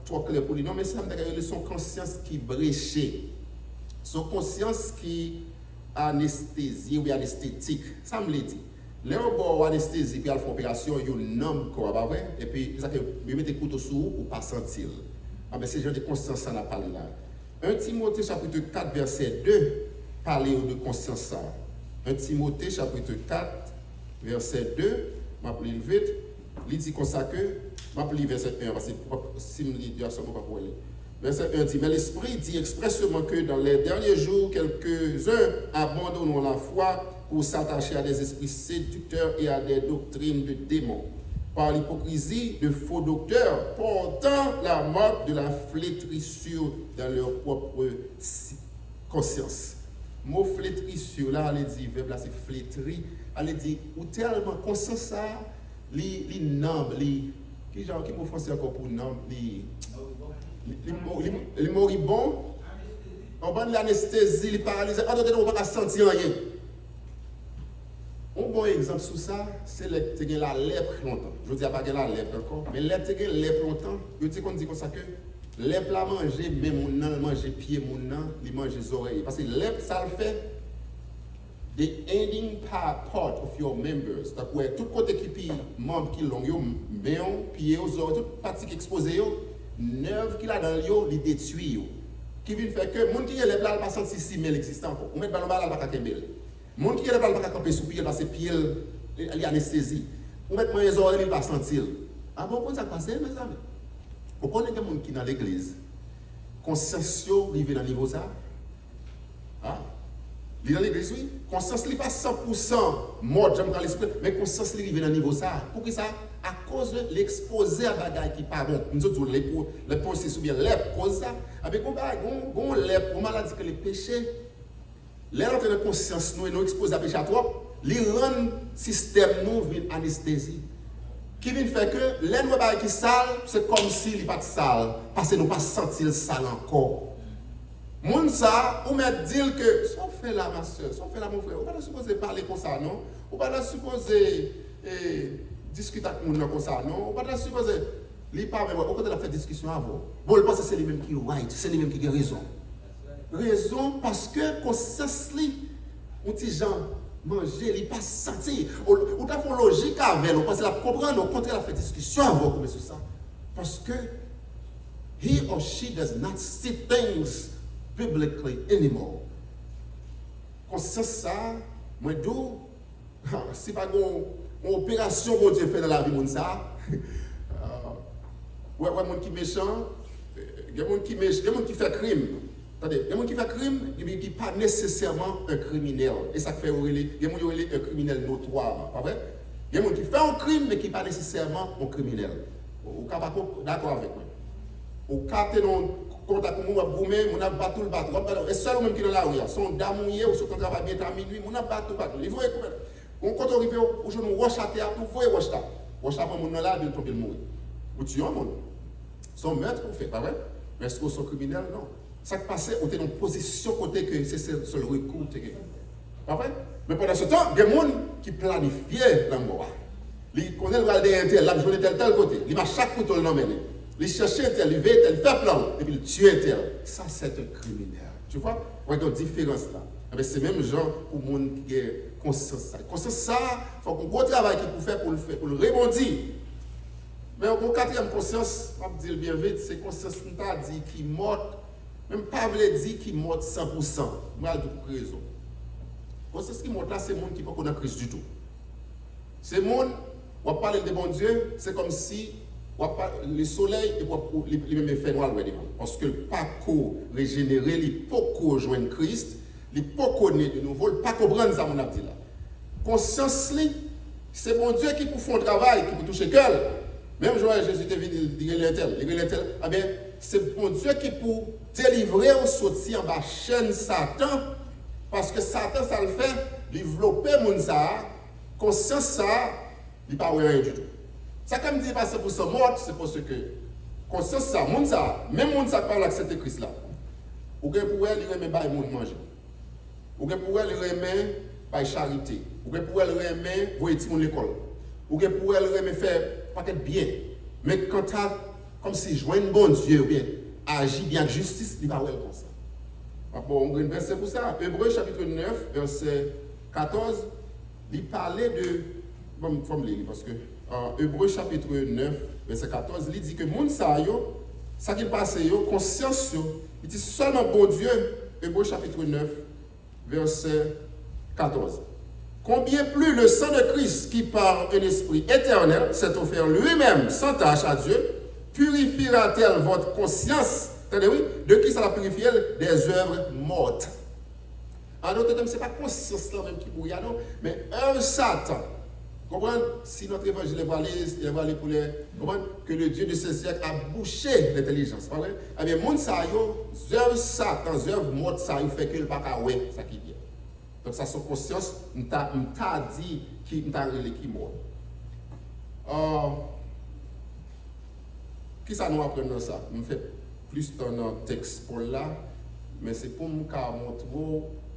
trop clair pour lui, non, mais ça, son conscience qui bréchée. Son conscience qui anesthésie ou anesthétique. Ça me l'a dit. Là, on a anesthésie, puis à l'opération, il y a un nombre quoi, pas vrai? Et puis, il met des couteaux sous ou pas sentir. Ah, ben, c'est le genre de conscience ça n'a parlé là. 1 Timothée chapitre 4, verset 2, parle de conscience ça. 1 Timothée chapitre 4, verset 2, je vais appeler vite. Il dit comme ça que, je vais appeler verset 1, parce que si je dis ça, je ne vais pas pour aller. Verset 1 dit, mais l'Esprit dit expressément que dans les derniers jours, quelques-uns abandonneront la foi pour s'attacher à des esprits séducteurs et à des doctrines de démons, par l'hypocrisie de faux docteurs, portant la marque de la flétrissure dans leur propre conscience. Mot flétrissure, là, elle dit, verbe là, c'est flétri, elle dit, ou tellement conscience ça, les nombres, qui genre, qui mot français encore pour nombre, les moribonds, on va de l'anesthésie, les paralysés, on ne va pas sentir rien. Un bon exemple sur ça, c'est la lèpre longtemps. Je ne dis pas que la lèpre encore, mais la lèpre longtemps, je dis qu'on dit comme ça que lèpre la manger, mais mon nan, manger pied, mon nan, il mange les oreilles. Parce que lèpre, ça le fait, the ending part of your members. C'est-à-dire, tout côté qui membre qui l'ont, mais pied aux oreilles, toute partie qui est exposée, nerf qu'il a dans le il détruit. Qui vient faire que, les gens qui ont les plats, pas sentir si mais existant encore. On met le ballon, il va pas camper. Les gens qui ont les plats, pas camper sous pied, parce que pied, il y a anesthésie. On met les oreilles, il va sentir. Ah bon, comment ça passe, mes amis? Vous connaissez des gens qui sont dans l'église, conscience, ils vivent dans le niveau ça. Ah? Ils dans l'église, oui. Conscience, il n'est pas 100% mort, j'aime dans l'esprit, mais conscience, il vit dans le niveau ça. Pourquoi ça? À cause de l'exposé à bagaille qui pas bon. Nous autres, les processus ou bien les causes ça. Avec on lèpre, on maladie que les péchés, les rentrées de conscience, nous exposés à péché à trop, les rend système nous vient anesthésie. Qui vient faire que les nous qui sale, c'est comme s'il n'est pas sale, parce que nous pas sentir le sale encore. Moun ça, on m'a dit que, si on fait là, ma soeur, si on fait là, mon frère, on va pas supposer parler comme ça, non? On va pas supposer discuter avec les gens comme ça, non? On va pas supposer, il pas même, au côté de la faire discussion avant. Bon, je pense que c'est lui même qui est right, c'est lui même qui a raison. Raison parce que conscience li, on dit gens manger, il pas sentir. On a fait logique avec, on pense la comprendre, au contraire la faire discussion avant comme ça. Parce que he or she does not see things biblically anymore. Conscience ça, moi d'où, si pas une opération que Dieu fait dans la vie de ça, ouais, monde qui méchant, il y a monde qui fait crime. Attendez, il y a des gens qui font crime, qui ne sont pas nécessairement un criminel. Et ça fait il y a des gens qui sont un criminel notoire. Pas vrai? Il y a des gens qui font un crime, mais qui ne sont pas nécessairement un criminel. Vous êtes d'accord avec moi? Au cas où on contact avec moi, on a battu le bateau. Et seul même qui est dans la rue, son damouillé ou son travail bien à minuit, on a battu le bateau. Il faut écouter. Quand on arrive au jour où on roche à terre, vous voyez roche là. Roche là, on est là, il tombe, il mourir. Vous tuez un monde. Son meurtre, vous faites, pas vrai? Mais est-ce que son criminel? Non. Ça qui passait, on était dans une position côté que c'est le seul recours. Pas vrai? Mais pendant ce temps, il y a des gens qui planifiaient la mort. Ils connaissent le rôle d'un tel, la journée tel côté. Ils marchent chaque couteau l'emmène. Ils cherchent un tel, ils veillent tel, ils font plan, et puis ils tuent un tel. Ça, c'est un criminel. Tu vois? Il y a une différence là. Mais c'est même gens pour les gens qui ont conscience. Conscience, ça, il faut qu'on gros travail qu'il faut faire pour le rebondir. Mais au quatrième conscience, je vais dire bien vite, c'est conscience qui t'a dit qui mort, même pas voulu dire qui mort 100%. Moi, j'ai beaucoup de raison. Conscience qui mort là, c'est le monde qui ne peut pas connaître Christ du tout. C'est le monde, on va parler de bon Dieu, c'est comme si le soleil est même fait noir. Parce que le parcours régénéré, il peut rejoindre Christ, il peut connaître de nouveau, il ne peut pas comprendre ça, mon abdi là. Conscience, c'est bon Dieu qui peut faire un travail, qui peut toucher le cœur. Même Joël, Jésus te dit, eh bien, c'est bon Dieu qui peut délivrer ou sortir en bas chaîne Satan, parce que Satan, ça le fait, développer mon ça, conscience ça, il n'y a pas rien du tout. Ça, comme dit, c'est pour sa mort, c'est parce que conscience ça, mon ça, même mon ça parle accepter Christ là. Ou bien pour elle, il remet pas le monde manger. Ou bien pour elle, il remet pas charité. Ou bien pour elle, il remet voyer tout le monde l'école. Ou bien pour elle, il remet faire peut-être bien. Mais quand tu as comme si joindre bon Dieu, ou bien agir bien avec justice, il va voir comme ça. Bon, on a un verset pour ça. Hébreux chapitre 9, verset 14, il parlait de. Bon, il faut me lire parce que Hébreux chapitre 9, verset 14, il dit que moun sa yo, ça qui passe yo, conscience yo, il dit seulement bon Dieu, Hébreux chapitre 9, verset 14. Combien plus le sang de Christ qui par un esprit éternel s'est offert lui-même sans tâche à Dieu, purifiera-t-elle votre conscience, de qui ça la purifier des œuvres mortes. En d'autres termes, ce n'est pas conscience là même qui bouille, non, mais œuvre Satan. Comprenez? Si notre évangile va aller pour les. Comprenez? Que le Dieu de ce siècle a bouché l'intelligence. Pas vrai? Eh bien, mon sa yo, œuvre Satan, œuvre morte, ça fait que le pas qu'à ouais, ça qui vient. Donc, ça, son conscience, m't'a dit qui m't'a relé qui mort. Qui ça nous apprend dans ça? Je fais plus dans un texte pour là, mais c'est pour me montrer,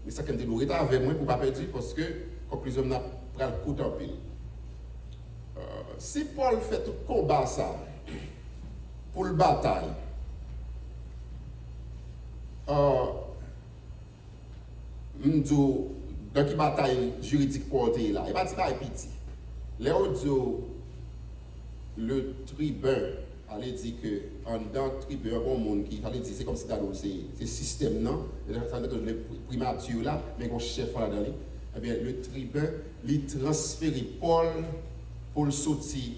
mais ça qui me dit, avec moi pour ne pas perdre, parce que, conclusion, on a pris le coup en pile. Si Paul fait tout combat ça, pour le bataille, dans qui bataille juridique portée là, il va dire pas petit. Le tribun allait dire que en dans le tribun bon monde qui allait dire c'est comme si c'est système non, le primature là, mais un chef là dedans. Eh bien le tribun lui transférer Paul pour le sortir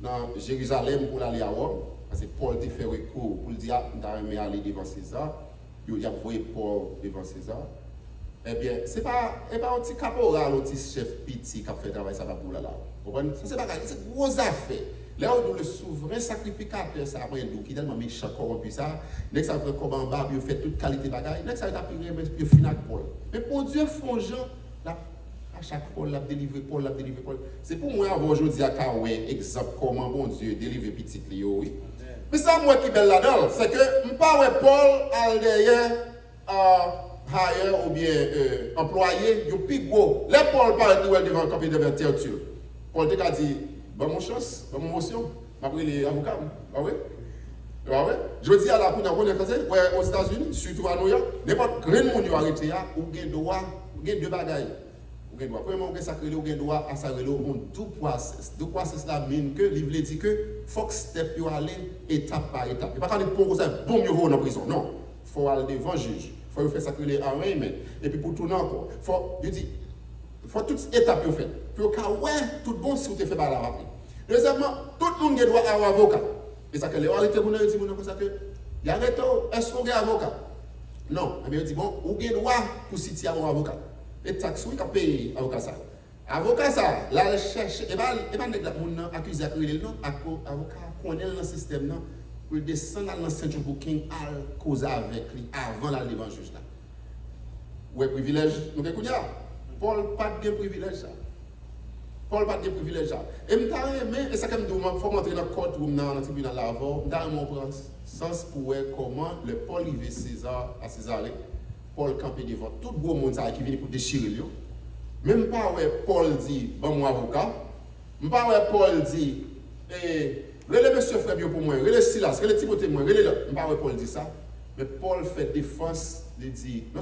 dans Jérusalem pour aller à Rome, parce que Paul a fait recours pour le dire d'aller aller devant César, il a envoyé Paul devant César. Eh bien, ce n'est pas un petit caporal, un petit chef petit qui a fait travail ça pour là. Vous comprenez? C'est pas c'est une grosse affaire. Là où le souverain sacrificateur, ça a qui est tellement méchant, corrompu ça, dès que ça fait comme en bas, il fait toute qualité de bagaille, dès que ça a été puis final Paul. Mais pour Dieu, font gens, à chaque Paul, l'a délivré Paul. C'est pour moi, aujourd'hui, à Kaoué, exemple, comment bon Dieu délivre petit Léo, oui. Mais ça, moi qui est belle là-dedans, c'est que je ne pas Paul à derrière, hire ou bien employé, il y a plus gros. Les Paul parle devant le campé de Tertulle. Paul te a dit, bon mon chance, bon mon motion, après les avocats, ah oui? Ah ouais? Je dis à la pour nous aux États-Unis, surtout à New York, n'importe quel monde qui a arrêté, ou bien droit, ou bien deux bagailles. Premièrement, on sacré ou droit à sacré on tout process. Tout process là mine que il veut dire que faut que step yo aller étape par étape. Il pas quand pour ça bon mieux dans prison. Non, faut aller devant juge. Faut faire sacré arraignment et puis pour tourner encore. Faut toutes étapes yo fait. Pour que ouais tout bon si vous te fait par la après. Deuxièmement, tout le monde doit avoir avocat. Et ça que les arrêter mon dit mon comme ça que il arrête est-ce qu'on a avocat? Non, mais il dit bon, ou bien droit pour citer un avocat. Et taxe oui qu'a payé avocat ça. Avocat ça, là cherche et pas nèg la moun accusé à créer non avocat connaît le système non pour descendre dans Central Booking à cause avec lui avant la devant juge là. Ouais privilège nous connait Paul pas de privilège ça. Paul n'a pas de privilège. Et je me et ça comme il faut montrer dans le courtroom dans le tribunal là-bas, je prends sens pour voir comment le Paul arrive César à Césarée, Paul campé devant tout le monde qui vient pour déchirer lui. Même pas ouais Paul dit bon mon avocat, même pas ouais Paul dit relève monsieur frère bien pour moi, relève Silas, relève Timothée moi, relève là, même pas ouais Paul dit ça, mais Paul fait défense, il dit non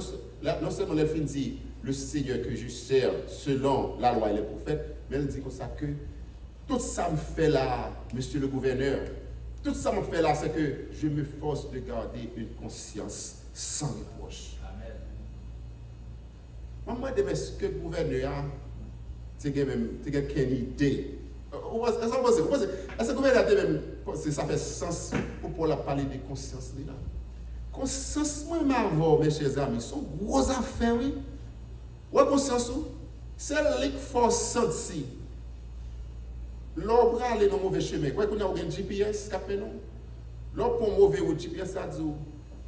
seulement il fin dit le Seigneur que je sers selon la loi et les prophètes, mais il dit comme ça que tout ça me fait là, monsieur le gouverneur, tout ça me fait là, c'est que je me force de garder une conscience sans reproche. Amen. Moi, je me dis que le gouverneur a quelle idée. Est-ce que le gouverneur a même, ça fait sens pour Paul parler de conscience là? Conscience, moi, mes chers amis, sont grosses affaires, oui. Ouais, conscience, c'est le faut sentir. L'on va aller dans le mauvais chemin. Vous avez un GPS qui a fait nous. L'on prend mauvais route, GPS ça dit.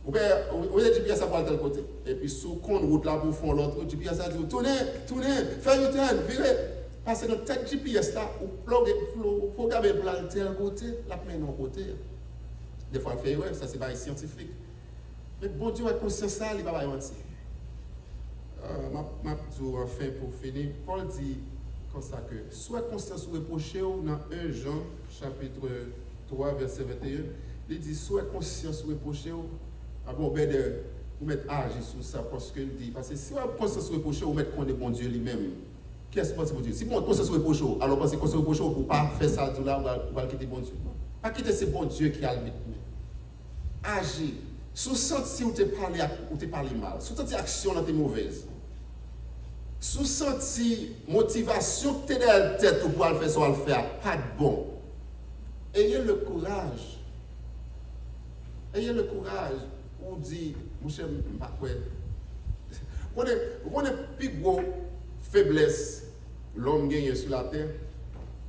Vous avez GPS à voir tel côté. Et puis, sous compte route là pour faire l'autre, GPS ça dit. Tournez, faites une turn, virez. Parce que notre tête GPS là, vous programmez pour aller tel côté, la main dans côté. Des fois, il fait erreur, ça c'est pas scientifique. Mais bon Dieu, avec conscience ça, il ne va pas mentir. Ma enfin pour finir, Paul dit comme ça que soit conscience ou reproché dans 1 Jean chapitre 3 verset 21, il dit soit conscience ou reproché avant de vous mettre agir sur ça parce que dit parce que si vous conscience ou reproché vous mettre contre bon Dieu lui-même. Qu'est-ce que pense bon Dieu? Si vous conscience ou reproché alors pensez conscience ou reproché pour pas faire ça tout là vous va quitter bon Dieu. Pas quitter c'est bon Dieu qui a le but. Agir. Sous senti ou te parlé mal, sous senti action dans tes mauvaises. Sous senti motivation que tu es dans la tête pour le faire, soit le faire, pas de bon. Ayez le courage. Ayez le courage. Ou dit, mon cher, vous connaissez plus gros faiblesse l'homme gagne sur la terre,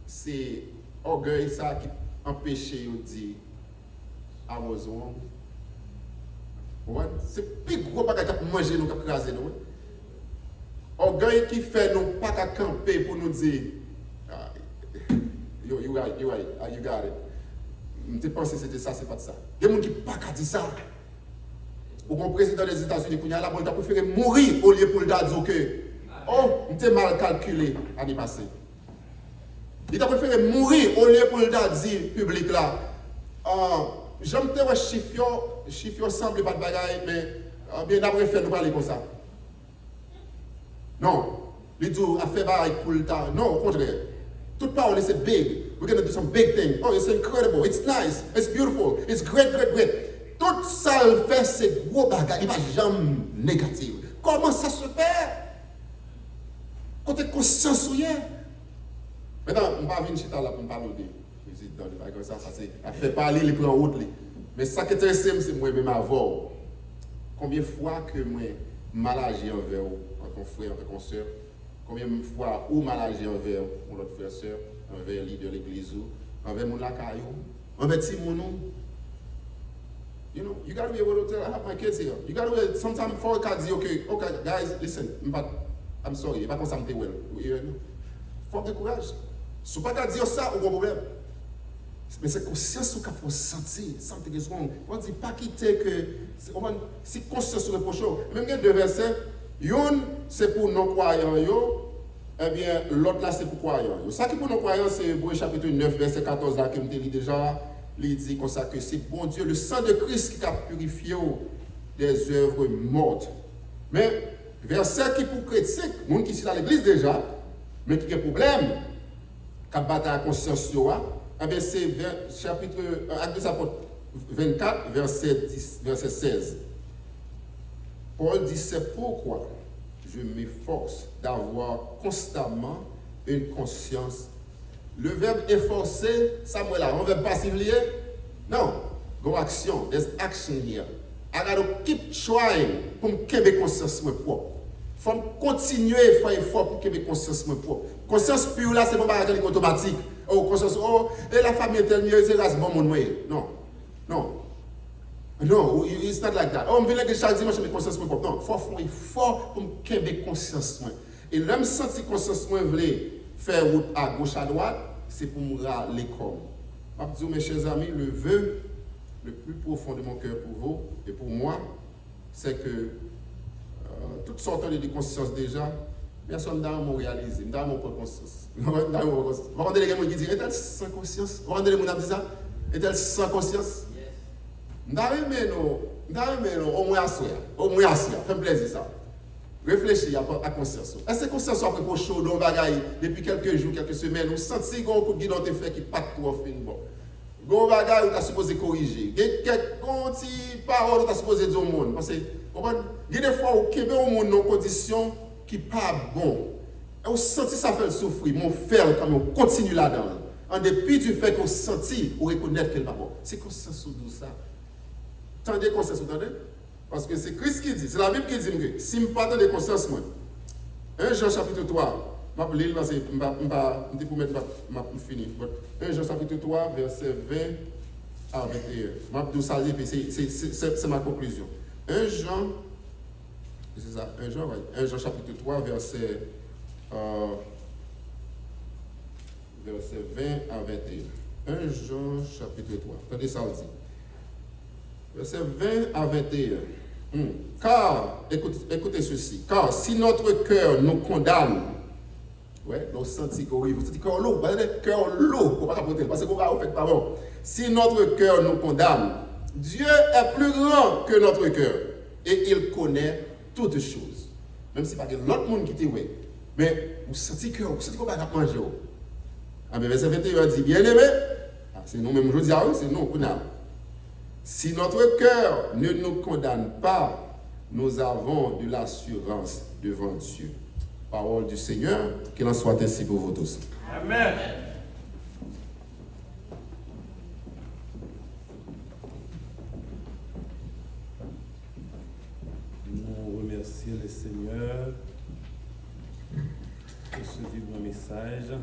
c'est orgueil ça qui empêche de dire à vos hommes. C'est plus gros pas qu'à manger nous, qu'à craser nous. Orgueil qui fait nous pas qu'à camper pour nous dire you got it. Je pense que c'était ça, c'est pas ça. Il y a des gens qui ne pas qu'à dire ça. Ou le président des États-Unis, il a préféré mourir au lieu pour le dire que oh, je mal calculé l'année passée. Il a préféré mourir au lieu pour le dire public là. J'aime te chiffre semble pas de bagaille, mais bien d'après faire nous parler comme ça. Non, les deux a fait bagaille pour le temps. Non, au contraire. Toute parole c'est big. We're going to do some big things. Oh, it's incredible. It's nice. It's beautiful. It's great. Tout ça le fait c'est gros bagaille. Il va jamais négatif. Comment ça se fait? Quand tu es conscient ou rien. Maintenant, on va venir chita là pour me parler de président de bagaille ça c'est fait parler les plans route. Mais ça qui est intéressant, c'est moi-même avant. Combien de fois que moi mal agi envers en tant que frère, en tant que soeur, combien de fois ou mal agi envers mon autre frère, soeur, envers le leader de l'église, envers mon lacayou, envers Timonou. You know, you got to be able to tell, I have my kids here. You got to be, sometimes before I can say, okay, guys, listen, I'm sorry, pas comme ça me well. Faut de courage. Si vous ne pouvez pas dire ça, vous avez un problème. Mais c'est conscience qu'il faut sentir, sentir que on ne dit pas quitter que si conscience sur le prochain. Même il y a deux versets, une c'est pour non-croyants, et bien l'autre là c'est pour croyants. Ça qui pour non-croyants, c'est Hébreux chapitre 9, verset 14 là, que je lis déjà, il dit comme ça que c'est bon Dieu, le sang de Christ qui a purifié des œuvres mortes. Mais verset qui pour chrétien, monde qui sont dans l'église déjà, mais qui a un problème, qui a battu la conscience sur eh bien, c'est chapitre Actes des Apôtres 24, verset 16. Paul dit, c'est pourquoi je m'efforce d'avoir constamment une conscience. Le verbe efforcer, ça me là, un verbe passif lié? Non, go action, there's action here. I got to keep trying pour me garder conscience propre. Il faut continuer à faire effort pour garder conscience propre. Conscience pure là, c'est pas un automatique. Oh, conscience, oh, et la famille est telle mieux, c'est là, c'est bon mon moyen. Non, it's not like that. Oh, je viens chaque dimanche, mais conscience propre. Non, il faut faire effort pour me garder conscience. Et l'homme senti conscience, faire route à gauche, à droite, c'est pour me râler comme. Je dis, mes chers amis, le vœu le plus profond de mon cœur pour vous et pour moi, c'est que toutes sortes de conscience déjà, personne n'a mon réalisé, n'a mon conscience. Vous rendez les gens qui disent, est-elle sans conscience? Vous rendez les gens qui disent ça? Est-elle sans conscience? Au moins à soi, fais plaisir ça. Réfléchis à conscience. Est-ce que conscience après pour chaud, dans bagaille depuis quelques jours, quelques semaines, vous sentez qu'on coup de guidon te fait qui pas trop fin bon. Gon bagaille où tu as supposé corriger. Quelques petites paroles où tu as supposé dire au monde. Parce que, il y a des fois où tu au monde dans conditions qui pas bon. Et vous sentez ça fait souffrir, mon frère quand on continue là-dedans. En dépit du fait qu'on sentit ou reconnaître qu'elle va bon. C'est conscience ou ça. Tendez conscience, vous entendez? Parce que c'est Christ qui dit, c'est la Bible qui dit que si je ne pas de conscience, moi, 1 Jean chapitre 3, je vais lire, je vais pour mettre, je finis. 1 Jean chapitre 3, verset 20 à 21. Je vais c'est ma conclusion. 1 Jean, c'est ça, 1 Jean, ouais. 1 Jean chapitre 3, verset 20 à 21. 1 Jean chapitre 3. Attendez ça aussi. Verset 20 à 21. Car, écoutez ceci, car si notre cœur nous condamne, ouais, nous sentons qu'on arrive, vous sentez cœur lourd, cœur lourd, pour pas capoter, parce que vous ne faites pas bon. Si notre cœur nous condamne, Dieu est plus grand que notre cœur et il connaît toutes choses. Même si pas que l'autre monde qui te ouais, mais vous sentez qu'on va manger. Ah, mais verset 21 dit, bien aimé, c'est nous-mêmes, je dis, ah oui, c'est nous, qu'on a. Si notre cœur ne nous condamne pas, nous avons de l'assurance devant Dieu. Parole du Seigneur, qu'il en soit ainsi pour vous tous. Amen. Nous remercions le Seigneur pour ce vibrant message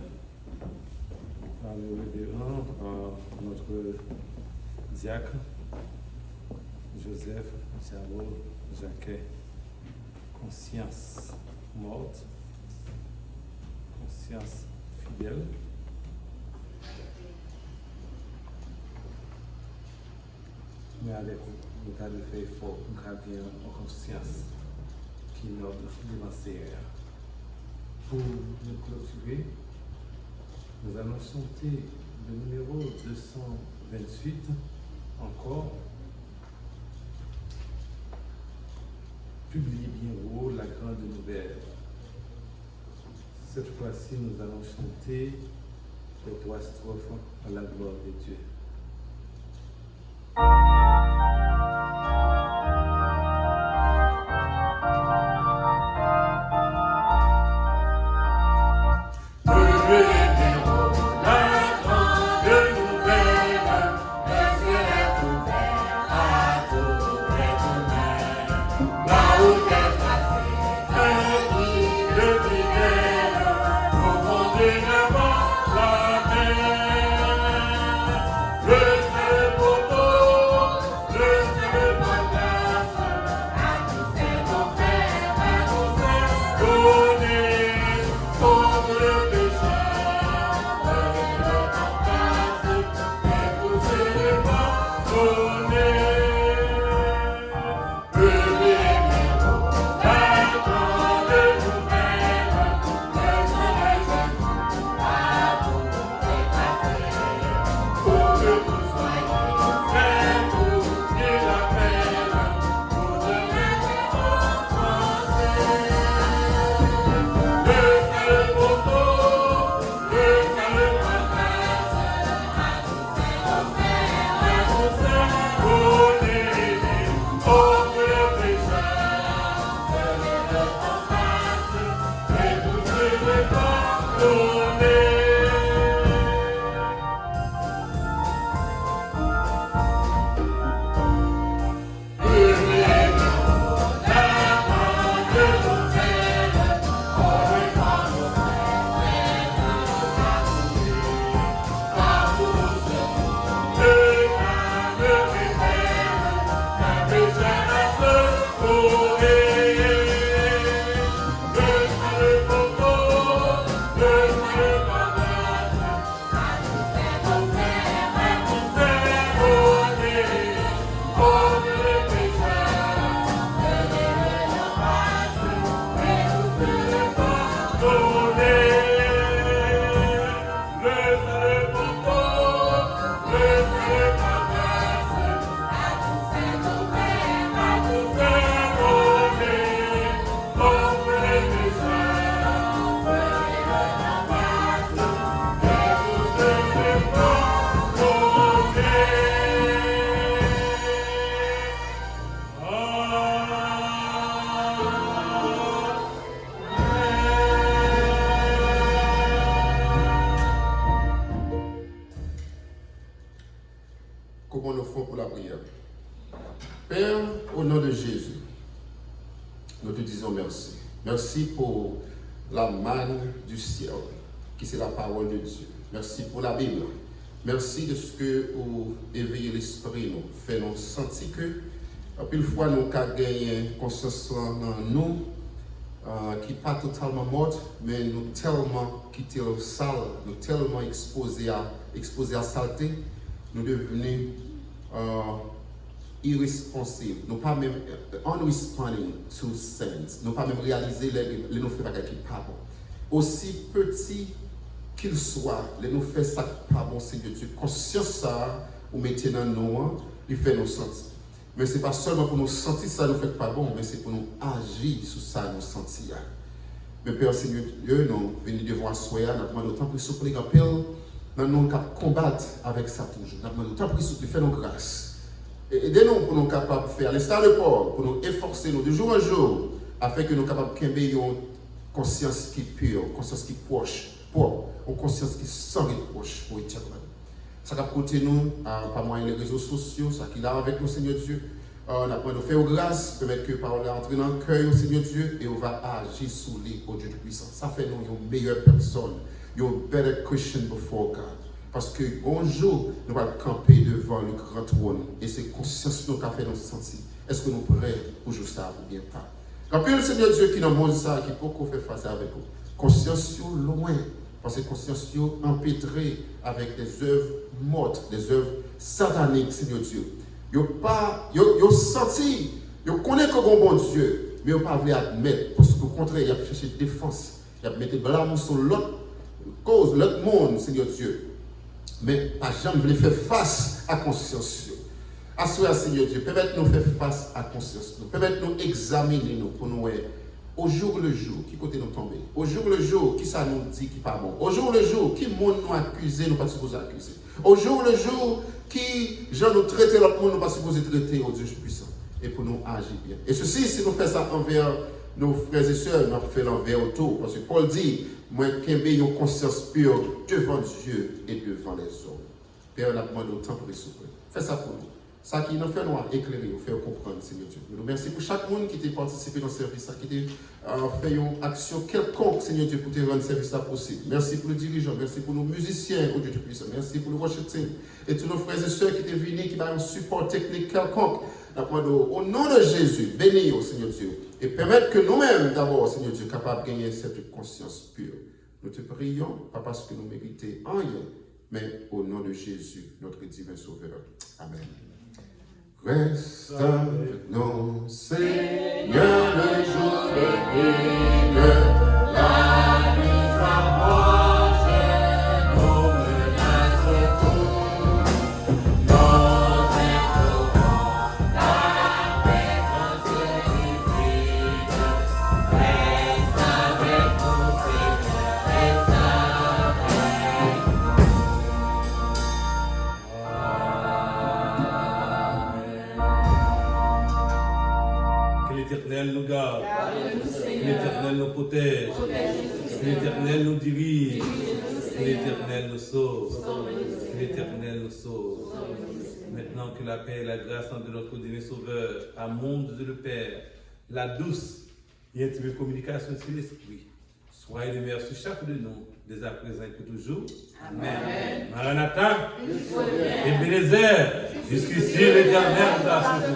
par le révérend, par notre diacre Joseph Jarreau Jacquet. Conscience morte, conscience fidèle. Mais avec le cas de faire effort pour garder en conscience qui est notre dévanceur. Pour nous clôturer, nous allons chanter le numéro 228 encore. Publiez bien haut la grande nouvelle. Cette fois-ci, nous allons chanter les 3 strophes à la gloire de Dieu. merci. Merci pour la manne du ciel, qui c'est la parole de Dieu. Merci pour la Bible. Merci de ce que vous éveillez l'esprit, nous fait nous sentir que, une fois nous avons gagné conscience dans nous, qui n'est pas totalement morte, mais nous tellement quitté le sale, nous tellement exposés à saleté, nous devenons irresponsibles. Nous pas même unresponding to sense. Nous pas même réaliser les nous faits qui pas bon. Aussi petit qu'il soit, les nous faits ça pas bon, Seigneur Dieu. Conscience ça, ou mettez dans nous, il fait nous sentir. Mais ce n'est pas seulement pour nous sentir ça, nous fait pas bon, mais c'est pour nous agir sur ça, nous sentir. Mais Père Seigneur Dieu, nous venons devant soi, nous demandons autant pour souffler en pile, nous nous combattre avec ça toujours. Nous demandons autant pour souffler, faire nos grâces. Aidez-nous pour nous capables de faire, l'instant de Paul, pour nous efforcer nous de jour en jour, afin que nous soyons capables de créer une conscience qui est pure, une conscience qui est proche, une conscience qui est sans reproche pour éternel. Ça va côté nous, par moyen des réseaux sociaux, ça qui est là avec nous, Seigneur Dieu. On a de faire grâce, permettre que par là entre dans le cœur, Seigneur Dieu, et on va agir sous lui, au Dieu puissant. Ça fait nous une meilleure personne, une better Christian before God. Parce que un jour, nous allons camper devant le grand trône, et c'est conscience nous qui a fait nous sentir. Est-ce que nous sommes prêts pour jouer ça ou bien pas? Quand le Seigneur Dieu qui nous montre ça, qui peut faire face avec nous, conscience loin. Parce que conscience empêtrée avec des œuvres mortes, des œuvres sataniques, Seigneur Dieu. Ils senti, ils connaissent que bon Dieu, mais ils ne pas admettre, parce qu'au contraire, ils ont cherché défense, ils ont mis blâme sur l'autre cause, l'autre monde, Seigneur Dieu. Mais pas jamais voulu faire face à conscience. Assoyez, Seigneur Dieu, permettez-nous de faire face à conscience, permettez-nous d'examiner nous pour nous. Au jour le jour, qui côté nous tomber? Au jour le jour, qui ça nous dit qui pas bon? Au jour le jour, qui monde nous accuse, nous pas supposé accuser? Au jour le jour, qui gens nous traite l'autre monde, nous pas supposé traiter au Dieu puissant? Et pour nous agir bien. Et ceci, si nous faisons ça envers nos frères et sœurs, nous faisons l'envers autour. Parce que Paul dit, moi, qu'il y ait une conscience pure devant Dieu et devant les hommes. Père, on a demandé autant pour les souffrir. Fais ça pour nous. Ça qui nous fait nous éclairer, nous fait comprendre, Seigneur Dieu. Nous remercions pour chaque monde qui a participé dans ce service, qui a fait une action quelconque, Seigneur Dieu, pour te rendre ce service possible. Merci pour le dirigeant, merci pour nos musiciens, au Dieu de puissant, merci pour le worship team et tous nos frères et sœurs qui sont venus, qui ont un support technique quelconque. Au nom de Jésus, bénis, Seigneur Dieu, et permettre que nous-mêmes, d'abord, Seigneur Dieu, capables de gagner cette conscience pure. Nous te prions, pas parce que nous méritons rien, mais au nom de Jésus, notre divin Sauveur. Amen. Reste avec nous, Seigneur, le jour de nuit, la nuit s'approche, nos menaces tombent, nos étoiles, ta présence divine. Reste avec nous, Seigneur, reste avec nous. L'Éternel nous garde, l'Éternel nous protège, l'Éternel nous dirige, l'Éternel nous sauve, l'Éternel nous sauve. Maintenant que la paix et la grâce de notre divin Sauveur, amour de Dieu le Père, la douce et intime communication sur l'Esprit, soyez demeure sur chacun de nous, dès à présent et pour toujours. Amen. Maranatha, Ebenezer, jusqu'ici l'Éternel nous a sauvé.